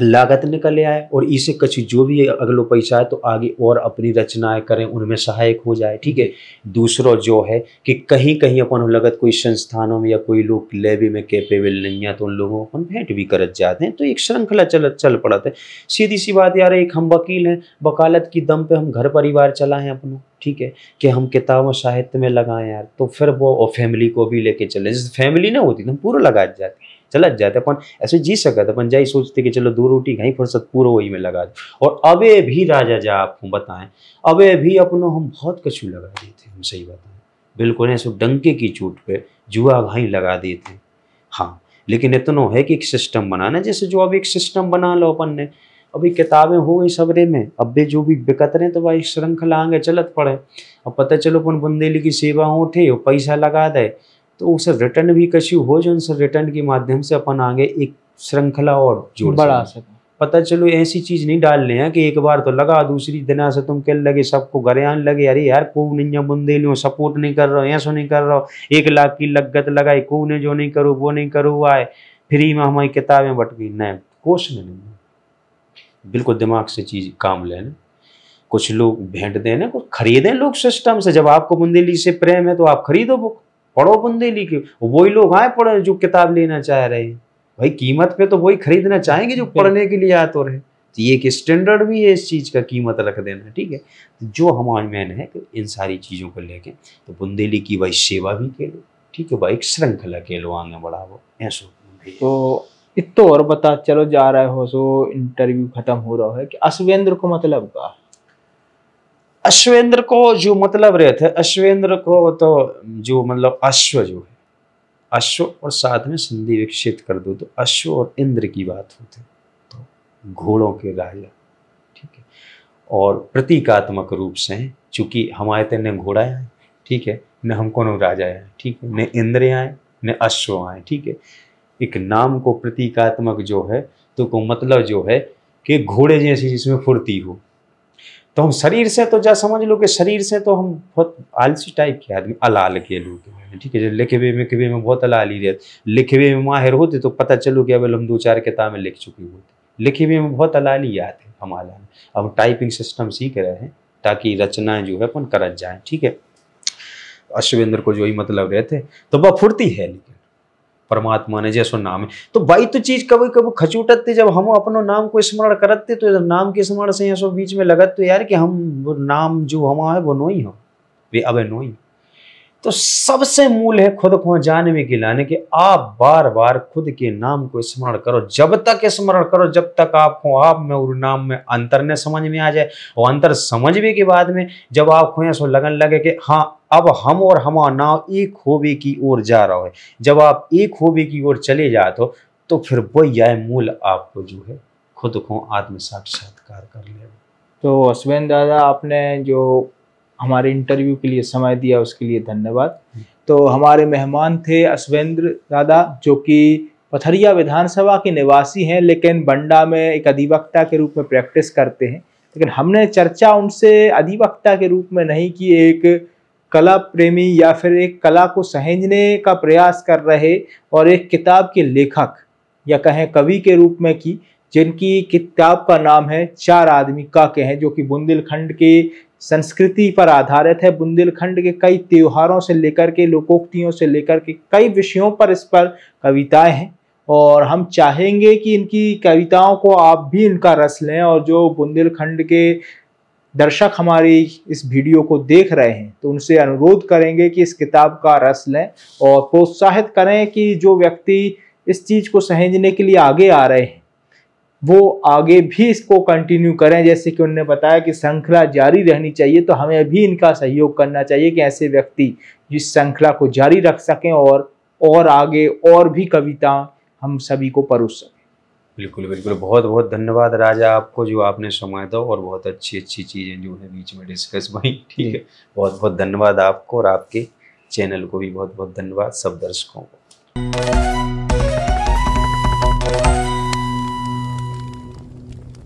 लागत निकल आए और इसे कछु जो भी अगलो पैसा है तो आगे और अपनी रचनाएं करें उनमें सहायक हो जाए। ठीक है, दूसरों जो है कि कहीं कहीं अपन लगत कोई संस्थानों में या कोई लोग लेबी में कैपेबल नहीं है तो उन लोगों को अपन भेंट भी करत जाते हैं, तो एक श्रृंखला चल पड़ता है। सीधी सी बात यार, एक हम वकील हैं, वकालत की दम पे हम घर परिवार चलाएं अपनों, ठीक है, कि हम किताबों साहित्य में लगाएं यार, तो फिर वो और फैमिली को भी लेके चले, जैसे फैमिली ना होती तो हम पूरा लगा जाते चलत जाते, अपन ऐसे जी सकते, अपन जाई सोचते कि चलो 2 रोटी खाई फुर्सत पूरा वही में लगा दे। और अबे भी राजा जा आपको बताएं, अबे भी अपनों हम बहुत कछु लगा देते, हम सही बताएं बिल्कुल ऐसे डंके की चोट पे जुआ घाई लगा देते। हाँ, लेकिन इतना है कि एक सिस्टम बनाना, जैसे जो अब एक सिस्टम बना लो अपन ने, अभी किताबें हो गई सबरे में, अब भी जो भी बिकत रहे तो भाई श्रृंखला आगे चलत पड़े। अब पता चलो अपन बुंदेली की सेवा हो थे पैसा लगा दे तो उसे रिटर्न भी कछु हो, जो उनसे रिटर्न के माध्यम से अपन आगे एक श्रृंखला और जोड़ बढ़ा सके। पता चलो ऐसी चीज नहीं डालने हैं कि एक बार तो लगा दूसरी दिना से तुम कह लगे सबको घरे आने लगे, अरे यार को नहीं बुंदेलियों सपोर्ट नहीं कर रहा हो, ऐसा नहीं कर रहा हो, 1 लाख की लागत लगाई, को ने जो नहीं करो वो नहीं करो आए फ्री में हमारी किताबें बट गई, नहीं कोश नहीं, बिल्कुल दिमाग से चीज काम लेना। कुछ लोग भेंट देने कुछ खरीदें लोग सिस्टम से, जब आपको बुंदेली से प्रेम है तो आप खरीदो बुक पढ़ो बुंदेली की, वही लोग आए पढ़े जो किताब लेना चाह रहे हैं, भाई कीमत पे तो वही खरीदना चाहेंगे जो पढ़ने के लिए आते रहे, तो ये एक स्टैंडर्ड भी है इस चीज का कीमत रख देना। ठीक है, जो हमारे मैन है कि इन सारी चीजों को लेके तो बुंदेली की भाई सेवा भी के लो, ठीक है भाई, एक श्रृंखला के लो आगे बढ़ावो ऐसा। तो इतो और बता चलो जा रहे हो सो इंटरव्यू खत्म हो रहा है कि अश्वेंद्र को मतलब का, अश्वेंद्र को जो मतलब रहते हैं, अश्वेंद्र को तो जो मतलब अश्व जो है, अश्व और साथ में संधि विकसित कर दो तो अश्व और इंद्र की बात होती, तो घोड़ों के राजा। ठीक है, और प्रतीकात्मक रूप से हैं, चूंकि हमारे ते न घोड़ा आए, ठीक है, न हमको न राजा आए, ठीक है, न इंद्र आए न अश्व आए। ठीक है, एक नाम को प्रतीकात्मक जो है तो को मतलब जो है कि घोड़े जैसी जिसमें फुर्ती हो, तो हम शरीर से तो जा समझ लो कि शरीर से तो हम बहुत आलसी टाइप के आदमी, अलाल के लोग। ठीक है, जो लिखवे में बहुत अलाली रहते, लिखवे में माहिर होते तो पता चलो कि अब हम 2-4 किताबें लिख चुके होते, लिखवे में बहुत अलाली आते हमारा। अब टाइपिंग सिस्टम सीख रहे हैं ताकि रचनाएं जो है अपन करत जाए। ठीक है, अश्वेंद्र को जो ही मतलब रहते तो वह फुर्ती है, लेकिन परमात्मा ने जैसो नाम है तो भाई तो चीज कभी कभी खचूटते, जब हम अपनो नाम को स्मरण करते तो जब नाम के स्मरण से ऐसो बीच में लगत तो यार कि हम वो नाम जो हमारा है वो नोई हो वे अब नोई। तो सबसे मूल है खुद को जानने के लाने के आप बार बार खुद के नाम को स्मरण करो, जब तक स्मरण करो जब तक आपको आप में और नाम में अंतर न समझ में आ जाए, और अंतर समझने के बाद में जब आपको ऐसा लगन लगे कि हाँ अब हम और हमारा नाम एक होवे की ओर जा रहा है, जब आप एक होवे की ओर चले जाते हो तो फिर वही है मूल आपको जो है खुद को आत्म साक्षात्कार कर ले। तो अश्वेंद्र दादा आपने जो हमारे इंटरव्यू के लिए समय दिया उसके लिए धन्यवाद। तो हमारे मेहमान थे अश्वेंद्र दादा जो कि पथरिया विधानसभा के निवासी हैं, लेकिन बंडा में एक अधिवक्ता के रूप में प्रैक्टिस करते हैं। लेकिन हमने चर्चा उनसे अधिवक्ता के रूप में नहीं की, एक कला प्रेमी या फिर एक कला को सहेजने का प्रयास कर रहे और एक किताब के लेखक या कहें कवि के रूप में की, जिनकी किताब का नाम है 4 आदमी का के हैं, जो कि बुंदेलखंड के संस्कृति पर आधारित है। बुंदेलखंड के कई त्योहारों से लेकर के लोकोक्तियों से लेकर के कई विषयों पर इस पर कविताएं हैं और हम चाहेंगे कि इनकी कविताओं को आप भी इनका रस लें और जो बुंदेलखंड के दर्शक हमारी इस वीडियो को देख रहे हैं तो उनसे अनुरोध करेंगे कि इस किताब का रस लें और प्रोत्साहित करें कि जो व्यक्ति इस चीज़ को सहेजने के लिए आगे आ रहे हैं वो आगे भी इसको कंटिन्यू करें। जैसे कि उन्होंने बताया कि श्रृंखला जारी रहनी चाहिए, तो हमें भी इनका सहयोग करना चाहिए कि ऐसे व्यक्ति जिस श्रृंखला को जारी रख सकें और आगे और भी कविता हम सभी को परोस सकें। बिल्कुल बिल्कुल, बहुत बहुत धन्यवाद राजा आपको, जो आपने समय दो और बहुत अच्छी अच्छी चीज़ें जो है बीच में डिस्कस हुई। ठीक है, बहुत बहुत धन्यवाद आपको और आपके चैनल को भी बहुत बहुत धन्यवाद, सब दर्शकों को।